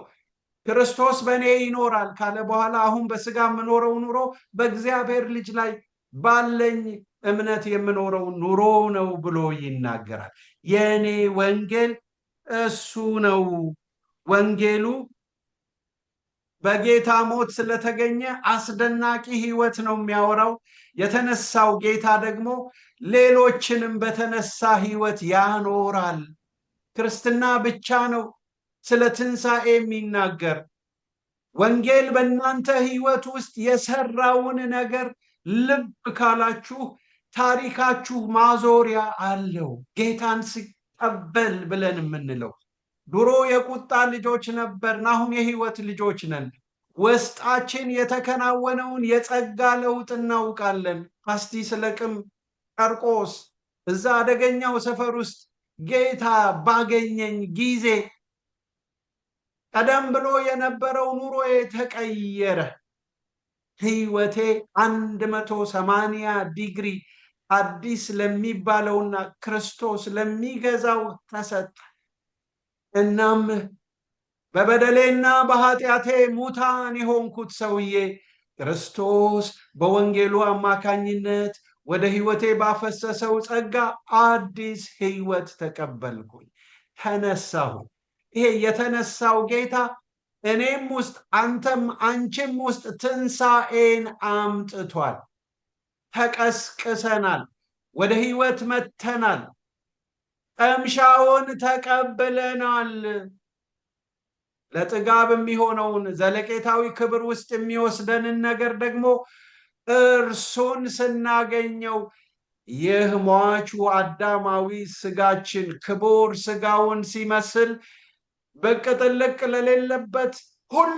ክርስቶስ በእኔ ይኖራል ካለ በኋላ አሁን በስጋ የምኖረው ኑሮ በእግዚአብሔር ልጅ ላይ ባለኝ እምነት የምኖረው ኑሮ ነው ብሎ ይናገራል። የእኔ ወንጌል እሱ ነው። ወንጌሉ በጌታ ሞት ስለተገኘ አስደናቂ ህይወት ነው የሚያወራው። የተነሳው ጌታ ደግሞ ሌሎችንም በተነሳ ህይወት ያኖራል። ክርስትና ብቻ ነው ስለ ትንሣኤ የሚናገር። ወንጌል በእናንተ ህይወት ውስጥ የሰራውን ነገር ልብ ካላችሁ ታሪካችሁ ማዞሪያ አለው። ጌታን ሲቀበል ብለን የምንለው ድሮ የቁጣ ልጆች ነበርን፣ አሁን የህይወት ልጆች ነን። ውስጣችን የተከናወነውን የጸጋ ለውጥ እናውቃለን። ፓስቲ ስለቅም ጨርቆስ እዛ አደገኛው ሰፈር ውስጥ ጌታ ባገኘኝ ጊዜ ቀደም ብሎ የነበረው ኑሮዬ ተቀየረ። ህይወቴ 180 ዲግሪ አዲስ ለሚባለውና ክርስቶስ ለሚገዛው ተሰጠ። እናም በበደሌና በኃጢአቴ ሙታን የሆንኩት ሰውዬ ክርስቶስ በወንጌሉ አማካኝነት ወደ ህይወቴ ባፈሰሰው ጸጋ አዲስ ህይወት ተቀበልኩኝ፣ ተነሳሁ። ይሄ የተነሳው ጌታ እኔም ውስጥ አንተም አንቺም ውስጥ ትንሣኤን አምጥቷል። ተቀስቅሰናል፣ ወደ ህይወት መተናል፣ ቀምሻውን ተቀብለናል። ለጥጋብ የሚሆነውን ዘለቄታዊ ክብር ውስጥ የሚወስደንን ነገር ደግሞ እርሱን ስናገኘው ይህ ሟቹ አዳማዊ ስጋችን ክቡር ስጋውን ሲመስል ብቅ ጥልቅ ለሌለበት ሁል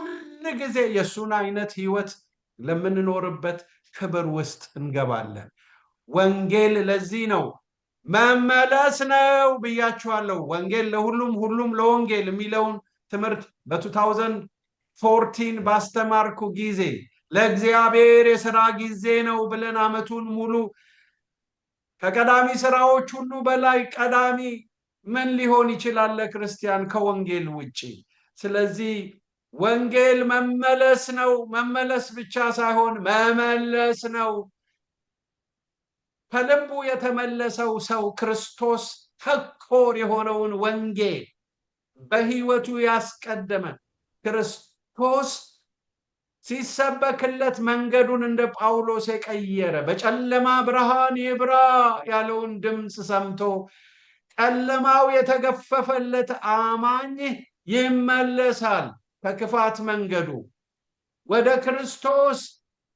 ጊዜ የእሱን አይነት ህይወት ለምንኖርበት ክብር ውስጥ እንገባለን። ወንጌል ለዚህ ነው መመለስ ነው ብያችኋለሁ። ወንጌል ለሁሉም ሁሉም ለወንጌል የሚለውን ትምህርት በ2014 ባስተማርኩ ጊዜ ለእግዚአብሔር የሥራ ጊዜ ነው ብለን ዓመቱን ሙሉ ከቀዳሚ ስራዎች ሁሉ በላይ ቀዳሚ ምን ሊሆን ይችላል ለክርስቲያን ከወንጌል ውጪ? ስለዚህ ወንጌል መመለስ ነው። መመለስ ብቻ ሳይሆን መመለስ ነው። ከልቡ የተመለሰው ሰው ክርስቶስ ተኮር የሆነውን ወንጌል በህይወቱ ያስቀደመ፣ ክርስቶስ ሲሰበክለት መንገዱን እንደ ጳውሎስ የቀየረ፣ በጨለማ ብርሃን ይብራ ያለውን ድምፅ ሰምቶ ጨለማው የተገፈፈለት አማኝ ይመለሳል። ከክፋት መንገዱ ወደ ክርስቶስ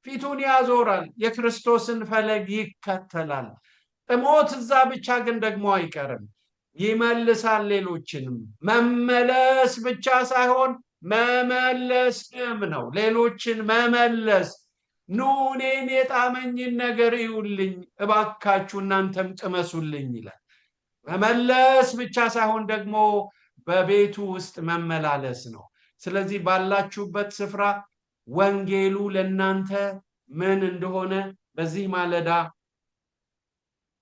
ፊቱን ያዞራል። የክርስቶስን ፈለግ ይከተላል። ሞት እዛ ብቻ ግን ደግሞ አይቀርም፣ ይመልሳል ሌሎችንም። መመለስ ብቻ ሳይሆን መመለስም ነው። ሌሎችን መመለስ። ኑ እኔን የጣመኝን ነገር እዩልኝ እባካችሁ እናንተም ቅመሱልኝ ይላል። መመለስ ብቻ ሳይሆን ደግሞ በቤቱ ውስጥ መመላለስ ነው። ስለዚህ ባላችሁበት ስፍራ ወንጌሉ ለእናንተ ምን እንደሆነ በዚህ ማለዳ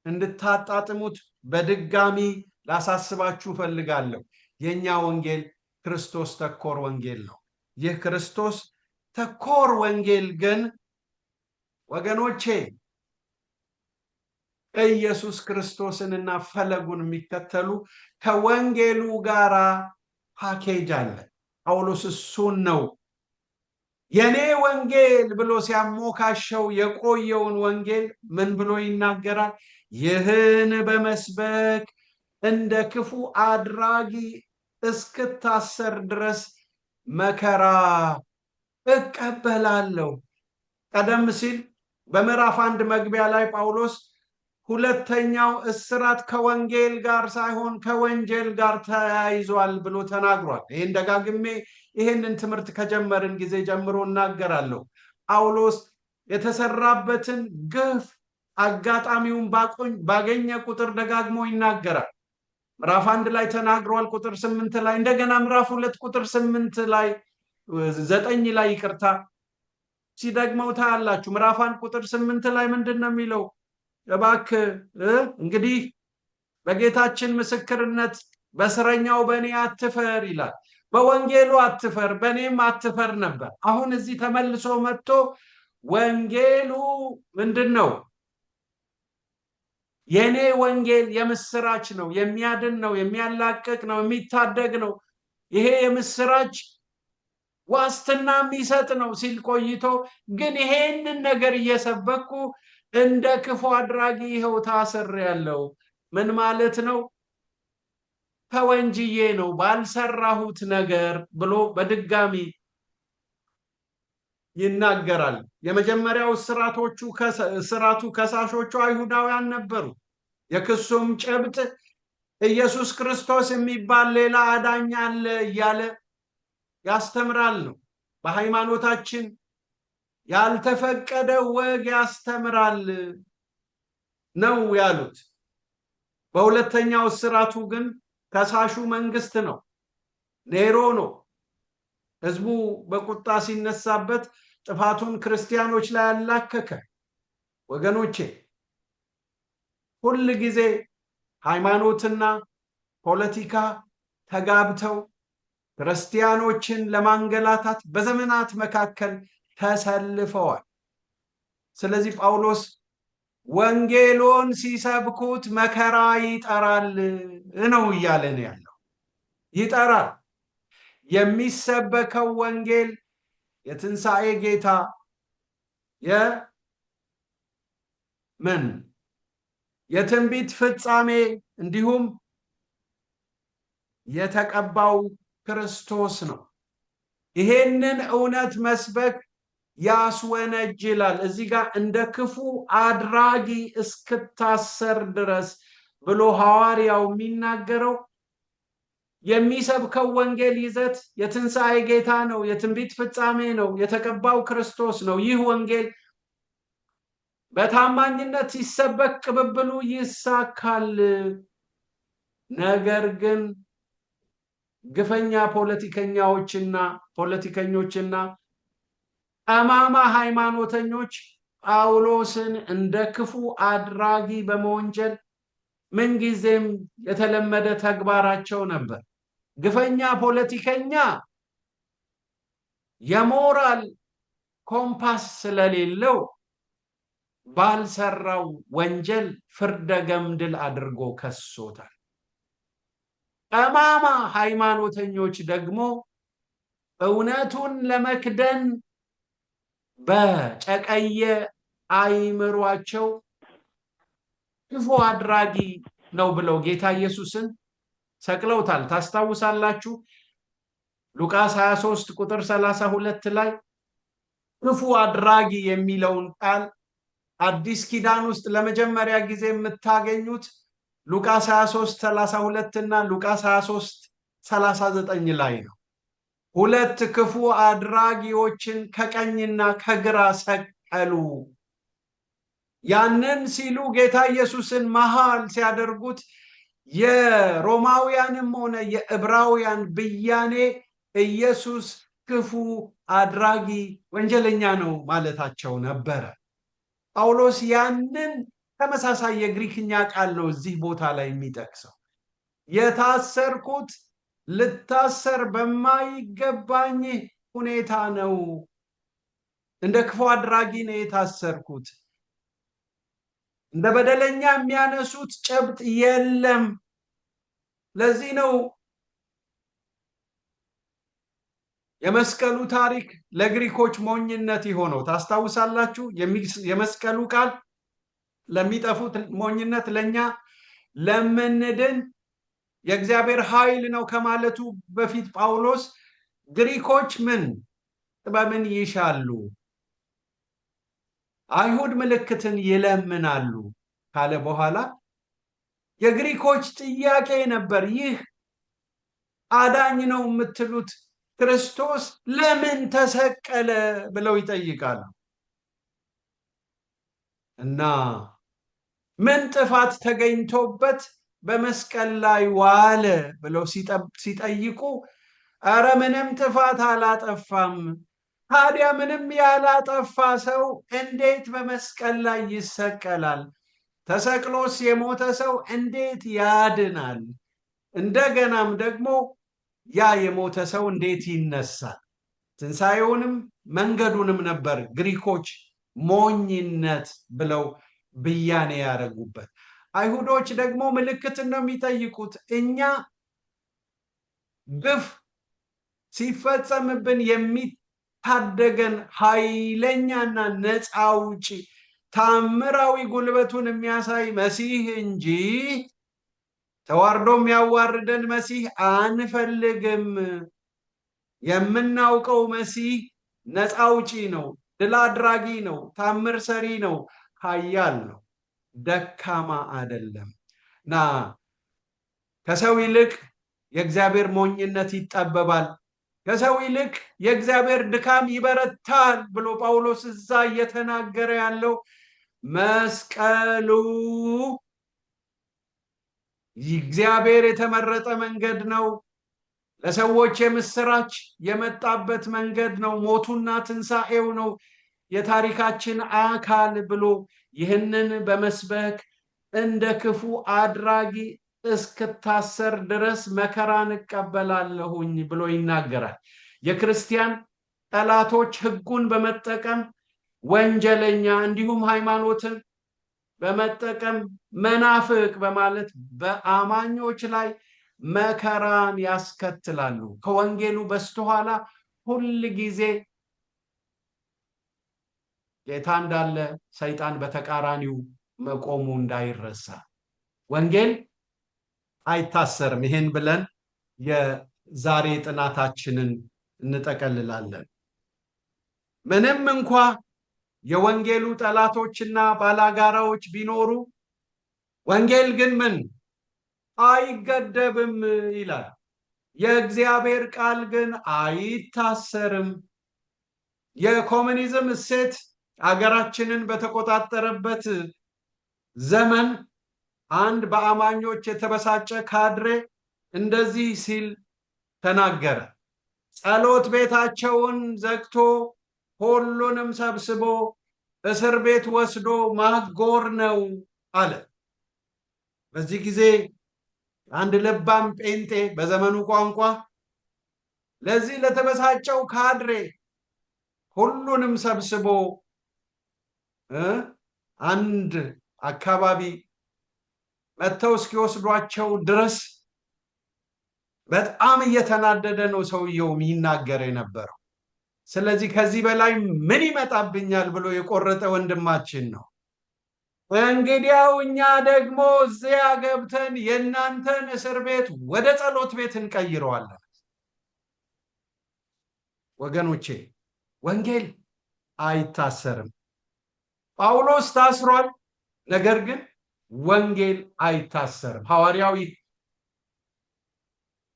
እንድታጣጥሙት በድጋሚ ላሳስባችሁ ፈልጋለሁ። የኛ ወንጌል ክርስቶስ ተኮር ወንጌል ነው። ይህ ክርስቶስ ተኮር ወንጌል ግን ወገኖቼ ኢየሱስ ክርስቶስንና ፈለጉን የሚከተሉ ከወንጌሉ ጋራ ፓኬጅ አለ። ጳውሎስ እሱን ነው የኔ ወንጌል ብሎ ሲያሞካሸው የቆየውን ወንጌል ምን ብሎ ይናገራል? ይህን በመስበክ እንደ ክፉ አድራጊ እስክታሰር ድረስ መከራ እቀበላለሁ። ቀደም ሲል በምዕራፍ 1 መግቢያ ላይ ጳውሎስ ሁለተኛው እስራት ከወንጌል ጋር ሳይሆን ከወንጀል ጋር ተያይዟል ብሎ ተናግሯል። ይህን ደጋግሜ ይህንን ትምህርት ከጀመርን ጊዜ ጀምሮ እናገራለሁ። ጳውሎስ የተሰራበትን ግፍ አጋጣሚውን ባገኘ ቁጥር ደጋግሞ ይናገራል። ምዕራፍ 1 ላይ ተናግሯል፣ ቁጥር 8 ላይ እንደገና ምዕራፍ 2 ቁጥር 8 ላይ 9 ላይ ይቅርታ ሲደግመው ታያላችሁ። ምዕራፍ 1 ቁጥር 8 ላይ ምንድን ነው የሚለው? እባክህ እንግዲህ በጌታችን ምስክርነት በእስረኛው በእኔ አትፈር ይላል። በወንጌሉ አትፈር፣ በእኔም አትፈር ነበር። አሁን እዚህ ተመልሶ መጥቶ ወንጌሉ ምንድን ነው? የኔ ወንጌል የምስራች ነው፣ የሚያድን ነው፣ የሚያላቅቅ ነው፣ የሚታደግ ነው። ይሄ የምስራች ዋስትና የሚሰጥ ነው ሲል ቆይቶ ግን ይሄንን ነገር እየሰበኩ እንደ ክፉ አድራጊ ይኸው ታስሬያለሁ። ምን ማለት ነው? ተወንጅዬ ነው ባልሰራሁት ነገር ብሎ በድጋሚ ይናገራል። የመጀመሪያው እስራቱ ከሳሾቹ አይሁዳውያን ነበሩ። የክሱም ጭብጥ ኢየሱስ ክርስቶስ የሚባል ሌላ አዳኝ አለ እያለ ያስተምራል ነው። በሃይማኖታችን ያልተፈቀደ ወግ ያስተምራል ነው ያሉት። በሁለተኛው እስራቱ ግን ከሳሹ መንግስት ነው፣ ኔሮ ነው። ህዝቡ በቁጣ ሲነሳበት ጥፋቱን ክርስቲያኖች ላይ ያላከከ። ወገኖቼ ሁል ጊዜ ሃይማኖትና ፖለቲካ ተጋብተው ክርስቲያኖችን ለማንገላታት በዘመናት መካከል ተሰልፈዋል። ስለዚህ ጳውሎስ ወንጌሉን ሲሰብኩት መከራ ይጠራል ነው እያለን ያለው። ይጠራል። የሚሰበከው ወንጌል የትንሣኤ ጌታ የትንቢት ፍጻሜ እንዲሁም የተቀባው ክርስቶስ ነው። ይሄንን እውነት መስበክ ያስወነጅላል። እዚህ ጋር እንደ ክፉ አድራጊ እስክታሰር ድረስ ብሎ ሐዋርያው የሚናገረው የሚሰብከው ወንጌል ይዘት የትንሣኤ ጌታ ነው፣ የትንቢት ፍጻሜ ነው፣ የተቀባው ክርስቶስ ነው። ይህ ወንጌል በታማኝነት ሲሰበክ ቅብብሉ ይሳካል። ነገር ግን ግፈኛ ፖለቲከኞችና ጠማማ ሃይማኖተኞች ጳውሎስን እንደ ክፉ አድራጊ በመወንጀል ምንጊዜም የተለመደ ተግባራቸው ነበር። ግፈኛ ፖለቲከኛ የሞራል ኮምፓስ ስለሌለው ባልሰራው ወንጀል ፍርደ ገምድል አድርጎ ከሶታል። ጠማማ ሃይማኖተኞች ደግሞ እውነቱን ለመክደን በጨቀየ አይምሯቸው ክፉ አድራጊ ነው ብለው ጌታ ኢየሱስን ሰቅለውታል። ታስታውሳላችሁ። ሉቃስ 23 ቁጥር 32 ላይ ክፉ አድራጊ የሚለውን ቃል አዲስ ኪዳን ውስጥ ለመጀመሪያ ጊዜ የምታገኙት ሉቃስ 23:32 እና ሉቃስ 23:39 ላይ ነው። ሁለት ክፉ አድራጊዎችን ከቀኝና ከግራ ሰቀሉ። ያንን ሲሉ ጌታ ኢየሱስን መሃል ሲያደርጉት የሮማውያንም ሆነ የዕብራውያን ብያኔ ኢየሱስ ክፉ አድራጊ ወንጀለኛ ነው ማለታቸው ነበረ። ጳውሎስ ያንን ተመሳሳይ የግሪክኛ ቃል ነው እዚህ ቦታ ላይ የሚጠቅሰው። የታሰርኩት ልታሰር በማይገባኝ ሁኔታ ነው፣ እንደ ክፉ አድራጊ ነው የታሰርኩት። እንደ በደለኛ የሚያነሱት ጨብጥ የለም። ለዚህ ነው የመስቀሉ ታሪክ ለግሪኮች ሞኝነት የሆነው። ታስታውሳላችሁ? የመስቀሉ ቃል ለሚጠፉት ሞኝነት፣ ለኛ ለምንድን የእግዚአብሔር ኃይል ነው ከማለቱ በፊት ጳውሎስ ግሪኮች ምን ጥበብን ይሻሉ፣ አይሁድ ምልክትን ይለምናሉ ካለ በኋላ የግሪኮች ጥያቄ ነበር፣ ይህ አዳኝ ነው የምትሉት ክርስቶስ ለምን ተሰቀለ ብለው ይጠይቃሉ። እና ምን ጥፋት ተገኝቶበት በመስቀል ላይ ዋለ ብለው ሲጠይቁ አረ ምንም ጥፋት አላጠፋም። ታዲያ ምንም ያላጠፋ ሰው እንዴት በመስቀል ላይ ይሰቀላል? ተሰቅሎስ የሞተ ሰው እንዴት ያድናል? እንደገናም ደግሞ ያ የሞተ ሰው እንዴት ይነሳል? ትንሣኤውንም መንገዱንም ነበር ግሪኮች ሞኝነት ብለው ብያኔ ያደረጉበት። አይሁዶች ደግሞ ምልክትን ነው የሚጠይቁት። እኛ ግፍ ሲፈጸምብን የሚታደገን ኃይለኛና ነፃ አውጪ ታምራዊ ጉልበቱን የሚያሳይ መሲህ እንጂ ተዋርዶ የሚያዋርደን መሲህ አንፈልግም። የምናውቀው መሲህ ነፃ አውጪ ነው፣ ድል አድራጊ ነው፣ ታምር ሰሪ ነው፣ ኃያል ነው፣ ደካማ አይደለም። እና ከሰው ይልቅ የእግዚአብሔር ሞኝነት ይጠበባል፣ ከሰው ይልቅ የእግዚአብሔር ድካም ይበረታል ብሎ ጳውሎስ እዛ እየተናገረ ያለው መስቀሉ እግዚአብሔር የተመረጠ መንገድ ነው፣ ለሰዎች የምስራች የመጣበት መንገድ ነው፣ ሞቱና ትንሣኤው ነው የታሪካችን አካል ብሎ ይህንን በመስበክ እንደ ክፉ አድራጊ እስክታሰር ድረስ መከራን እቀበላለሁኝ ብሎ ይናገራል። የክርስቲያን ጠላቶች ሕጉን በመጠቀም ወንጀለኛ እንዲሁም ሃይማኖትን በመጠቀም መናፍቅ በማለት በአማኞች ላይ መከራን ያስከትላሉ። ከወንጌሉ በስተኋላ ሁል ጊዜ ጌታ እንዳለ ሰይጣን በተቃራኒው መቆሙ እንዳይረሳ። ወንጌል አይታሰርም። ይሄን ብለን የዛሬ ጥናታችንን እንጠቀልላለን። ምንም እንኳ የወንጌሉ ጠላቶችና ባላጋራዎች ቢኖሩ ወንጌል ግን ምን አይገደብም ይላል። የእግዚአብሔር ቃል ግን አይታሰርም። የኮሙኒዝም እሴት አገራችንን በተቆጣጠረበት ዘመን አንድ በአማኞች የተበሳጨ ካድሬ እንደዚህ ሲል ተናገረ። ጸሎት ቤታቸውን ዘግቶ ሁሉንም ሰብስቦ እስር ቤት ወስዶ ማጎር ነው አለ። በዚህ ጊዜ አንድ ልባም ጴንጤ በዘመኑ ቋንቋ ለዚህ ለተበሳጨው ካድሬ ሁሉንም ሰብስቦ አንድ አካባቢ መተው እስኪወስዷቸው ድረስ በጣም እየተናደደ ነው ሰውየው የሚናገር የነበረው። ስለዚህ ከዚህ በላይ ምን ይመጣብኛል ብሎ የቆረጠ ወንድማችን ነው። እንግዲያው እኛ ደግሞ እዚያ ገብተን የእናንተን እስር ቤት ወደ ጸሎት ቤት እንቀይረዋለን። ወገኖቼ ወንጌል አይታሰርም። ጳውሎስ ታስሯል፣ ነገር ግን ወንጌል አይታሰርም። ሐዋርያዊ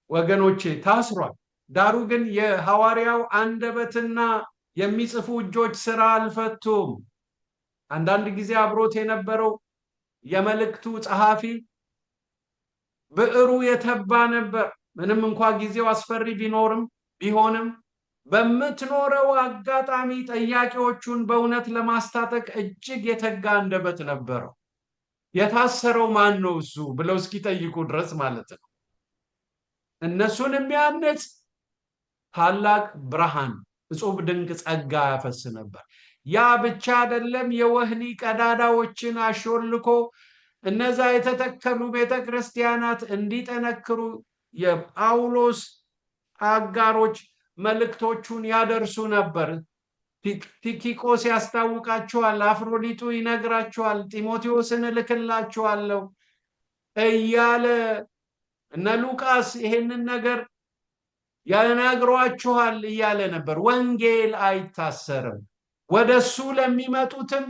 ወገኖቼ ታስሯል። ዳሩ ግን የሐዋርያው አንደበትና የሚጽፉ እጆች ስራ አልፈቱም። አንዳንድ ጊዜ አብሮት የነበረው የመልእክቱ ጸሐፊ ብዕሩ የተባ ነበር። ምንም እንኳ ጊዜው አስፈሪ ቢሆንም በምትኖረው አጋጣሚ ጠያቂዎቹን በእውነት ለማስታጠቅ እጅግ የተጋ አንደበት ነበረው። የታሰረው ማን ነው እሱ ብለው እስኪጠይቁ ድረስ ማለት ነው። እነሱን የሚያነጽ ታላቅ ብርሃን፣ እጹብ ድንቅ ጸጋ ያፈስ ነበር። ያ ብቻ አይደለም፣ የወህኒ ቀዳዳዎችን አሾልኮ እነዛ የተተከሉ ቤተክርስቲያናት እንዲጠነክሩ የጳውሎስ አጋሮች መልእክቶቹን ያደርሱ ነበር። ቲኪቆስ ያስታውቃችኋል፣ አፍሮዲጡ ይነግራችኋል፣ ጢሞቴዎስን እልክላችኋለሁ እያለ እነ ሉቃስ ይሄንን ነገር ያነግሯችኋል እያለ ነበር። ወንጌል አይታሰርም። ወደሱ ለሚመጡትም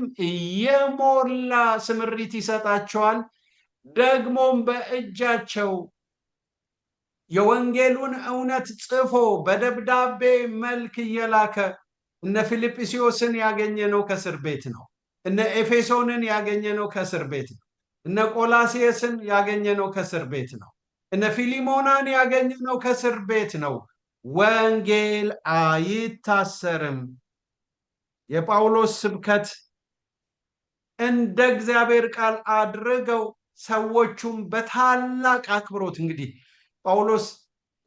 የሞላ ስምሪት ይሰጣቸዋል። ደግሞም በእጃቸው የወንጌሉን እውነት ጽፎ በደብዳቤ መልክ እየላከ እነ ፊልጵስዩስን ያገኘነው ከእስር ቤት ነው። እነ ኤፌሶንን ያገኘነው ከእስር ቤት ነው። እነ ቆላሴስን ያገኘነው ከእስር ቤት ነው። እነ ፊሊሞናን ያገኘነው ከእስር ቤት ነው። ወንጌል አይታሰርም። የጳውሎስ ስብከት እንደ እግዚአብሔር ቃል አድርገው ሰዎቹም በታላቅ አክብሮት እንግዲህ ጳውሎስ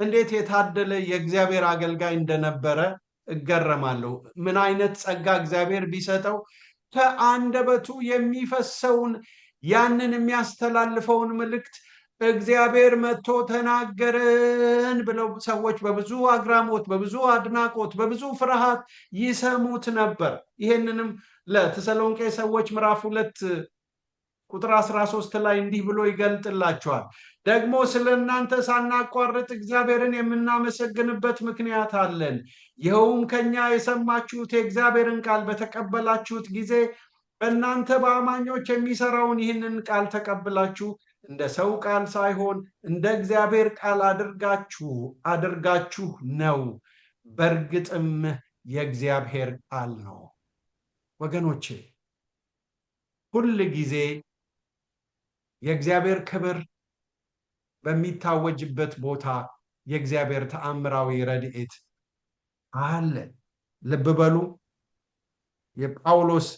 እንዴት የታደለ የእግዚአብሔር አገልጋይ እንደነበረ እገረማለሁ። ምን አይነት ጸጋ እግዚአብሔር ቢሰጠው ከአንደበቱ የሚፈሰውን ያንን የሚያስተላልፈውን መልእክት እግዚአብሔር መጥቶ ተናገረን ብለው ሰዎች በብዙ አግራሞት፣ በብዙ አድናቆት፣ በብዙ ፍርሃት ይሰሙት ነበር። ይሄንንም ለተሰሎንቄ ሰዎች ምዕራፍ 2 ቁጥር 13 ላይ እንዲህ ብሎ ይገልጥላቸዋል። ደግሞ ስለ እናንተ ሳናቋርጥ እግዚአብሔርን የምናመሰግንበት ምክንያት አለን። ይኸውም ከኛ የሰማችሁት የእግዚአብሔርን ቃል በተቀበላችሁት ጊዜ በእናንተ በአማኞች የሚሰራውን ይህንን ቃል ተቀብላችሁ እንደ ሰው ቃል ሳይሆን እንደ እግዚአብሔር ቃል አድርጋችሁ ነው። በእርግጥም የእግዚአብሔር ቃል ነው። ወገኖቼ ሁል ጊዜ የእግዚአብሔር ክብር በሚታወጅበት ቦታ የእግዚአብሔር ተአምራዊ ረድኤት አለ። ልብ በሉ፣ የጳውሎስ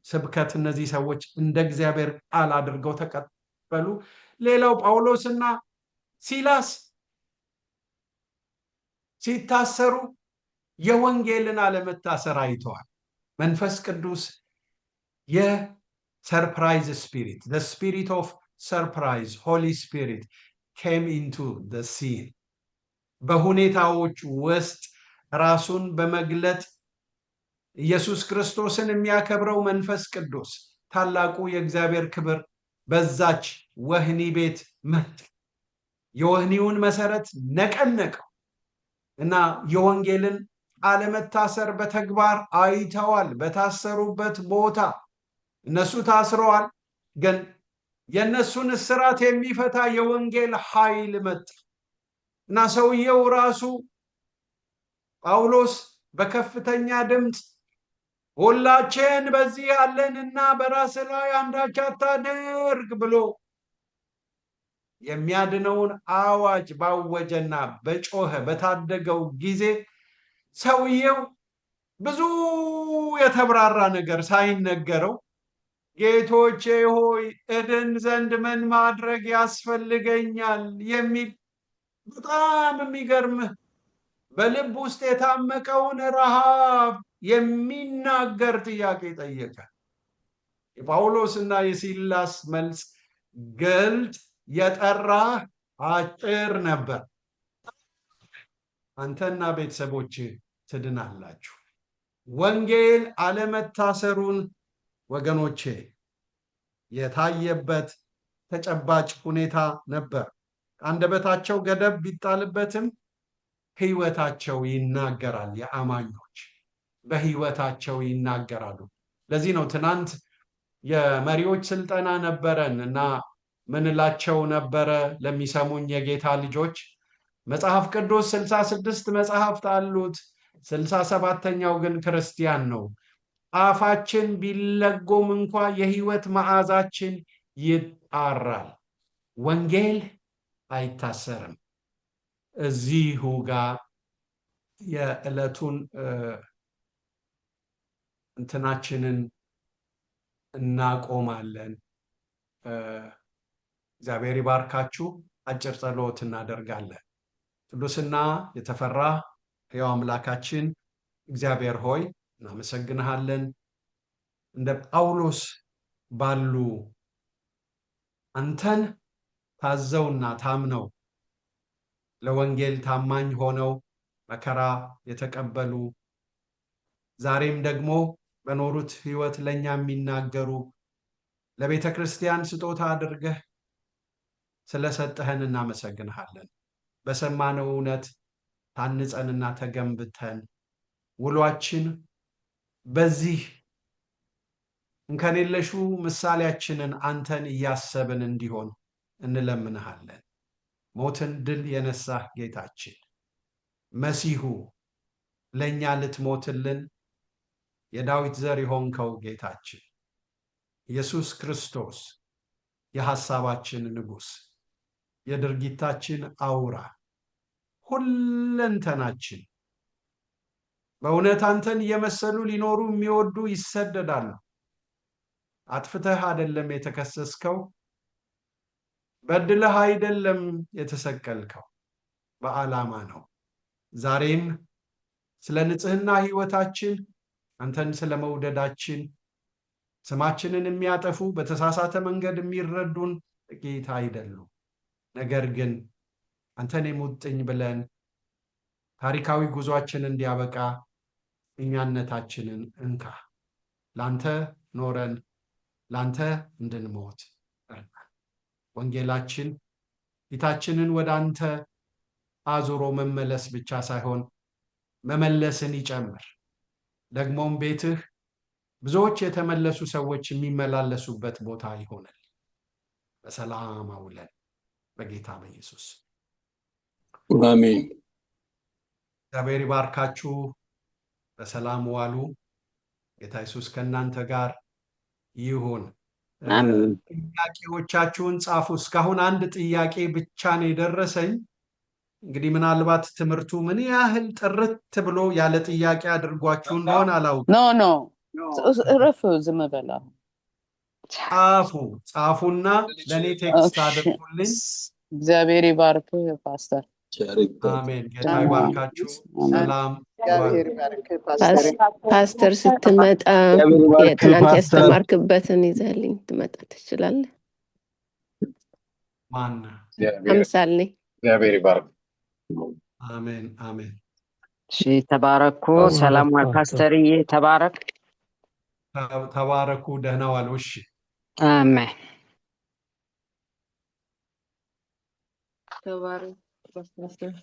ስብከት እነዚህ ሰዎች እንደ እግዚአብሔር ቃል አድርገው ተቀበሉ። ሌላው ጳውሎስና ሲላስ ሲታሰሩ የወንጌልን አለመታሰር አይተዋል። መንፈስ ቅዱስ የሰርፕራይዝ ስፒሪት the spirit of surprise holy spirit came into the scene በሁኔታዎች ውስጥ ራሱን በመግለጥ ኢየሱስ ክርስቶስን የሚያከብረው መንፈስ ቅዱስ ታላቁ የእግዚአብሔር ክብር በዛች ወህኒ ቤት መጣ። የወህኒውን መሰረት ነቀነቀው እና የወንጌልን አለመታሰር በተግባር አይተዋል። በታሰሩበት ቦታ እነሱ ታስረዋል፣ ግን የእነሱን እስራት የሚፈታ የወንጌል ኃይል መጣ እና ሰውየው ራሱ ጳውሎስ በከፍተኛ ድምፅ ሁላችን በዚህ ያለንና በራስ ላይ አንዳች አታድርግ ብሎ የሚያድነውን አዋጅ ባወጀና በጮኸ በታደገው ጊዜ ሰውየው ብዙ የተብራራ ነገር ሳይነገረው ጌቶቼ ሆይ እድን ዘንድ ምን ማድረግ ያስፈልገኛል የሚል በጣም የሚገርምህ በልብ ውስጥ የታመቀውን ረሃብ የሚናገር ጥያቄ ጠየቀ። የጳውሎስና የሲላስ መልስ ግልጥ፣ የጠራ፣ አጭር ነበር። አንተና ቤተሰቦች ትድናላችሁ። ወንጌል አለመታሰሩን ወገኖቼ የታየበት ተጨባጭ ሁኔታ ነበር። አንደበታቸው ገደብ ቢጣልበትም ሕይወታቸው ይናገራል። የአማኞች በሕይወታቸው ይናገራሉ። ለዚህ ነው ትናንት የመሪዎች ስልጠና ነበረን እና ምንላቸው ነበረ ለሚሰሙኝ የጌታ ልጆች፣ መጽሐፍ ቅዱስ 66 መጽሐፍት አሉት፣ 67ኛው ግን ክርስቲያን ነው። አፋችን ቢለጎም እንኳ የሕይወት መዓዛችን ይጣራል። ወንጌል አይታሰርም። እዚሁ ጋር የዕለቱን እንትናችንን እናቆማለን። እግዚአብሔር ይባርካችሁ። አጭር ጸሎት እናደርጋለን። ቅዱስና የተፈራ ሕያው አምላካችን እግዚአብሔር ሆይ እናመሰግንሃለን። እንደ ጳውሎስ ባሉ አንተን ታዘውና ታምነው ለወንጌል ታማኝ ሆነው መከራ የተቀበሉ ዛሬም ደግሞ በኖሩት ሕይወት ለኛ የሚናገሩ ለቤተ ክርስቲያን ስጦታ አድርገህ ስለሰጠህን እናመሰግንሃለን። በሰማነው እውነት ታንጸንና ተገንብተን ውሏችን በዚህ እንከን የለሹ ምሳሌያችንን አንተን እያሰብን እንዲሆን እንለምንሃለን። ሞትን ድል የነሳህ ጌታችን መሲሁ ለኛ ልትሞትልን የዳዊት ዘር የሆንከው ጌታችን ኢየሱስ ክርስቶስ የሐሳባችን ንጉሥ የድርጊታችን አውራ ሁለንተናችን በእውነት አንተን እየመሰሉ ሊኖሩ የሚወዱ ይሰደዳሉ። አጥፍተህ አይደለም የተከሰስከው፣ በድለህ አይደለም የተሰቀልከው፣ በዓላማ ነው። ዛሬም ስለ ንጽህና ሕይወታችን አንተን ስለ መውደዳችን ስማችንን የሚያጠፉ በተሳሳተ መንገድ የሚረዱን ጥቂት አይደሉም። ነገር ግን አንተን የሙጥኝ ብለን ታሪካዊ ጉዟችን እንዲያበቃ እኛነታችንን እንካ። ላንተ ኖረን ላንተ እንድንሞት እርዳን። ወንጌላችን ፊታችንን ወደ አንተ አዙሮ መመለስ ብቻ ሳይሆን መመለስን ይጨምር። ደግሞም ቤትህ ብዙዎች የተመለሱ ሰዎች የሚመላለሱበት ቦታ ይሆናል። በሰላም አውለን በጌታ በኢየሱስ አሜን። እግዚአብሔር ይባርካችሁ። በሰላም ዋሉ። ጌታ ኢየሱስ ከእናንተ ጋር ይሁን። ጥያቄዎቻችሁን ጻፉ። እስካሁን አንድ ጥያቄ ብቻ ነው የደረሰኝ። እንግዲህ ምናልባት ትምህርቱ ምን ያህል ጥርት ብሎ ያለ ጥያቄ አድርጓችሁ እንደሆነ አላውቅም። ኖ እረፍ፣ ዝም በላ። ጻፉና ለኔ ቴክስት አድርጉልኝ። እግዚአብሔር ይባርክ ፓስተር። አሜን። ጌታ ይባርካችሁ። ሰላም ፓስተር ስትመጣ የትናንት ያስተማርክበትን ይዘህልኝ ትመጣ ትችላለህ። ማን አምሳል ነኝ። እግዚአብሔር ይባርክ። አሜን አሜን። እሺ ተባረኩ። ሰላም ዋል ፓስተርዬ፣ ተባረክ። ተባረኩ። ደህና ዋሉ። እሺ አሜን። ተባረክ ፓስተር።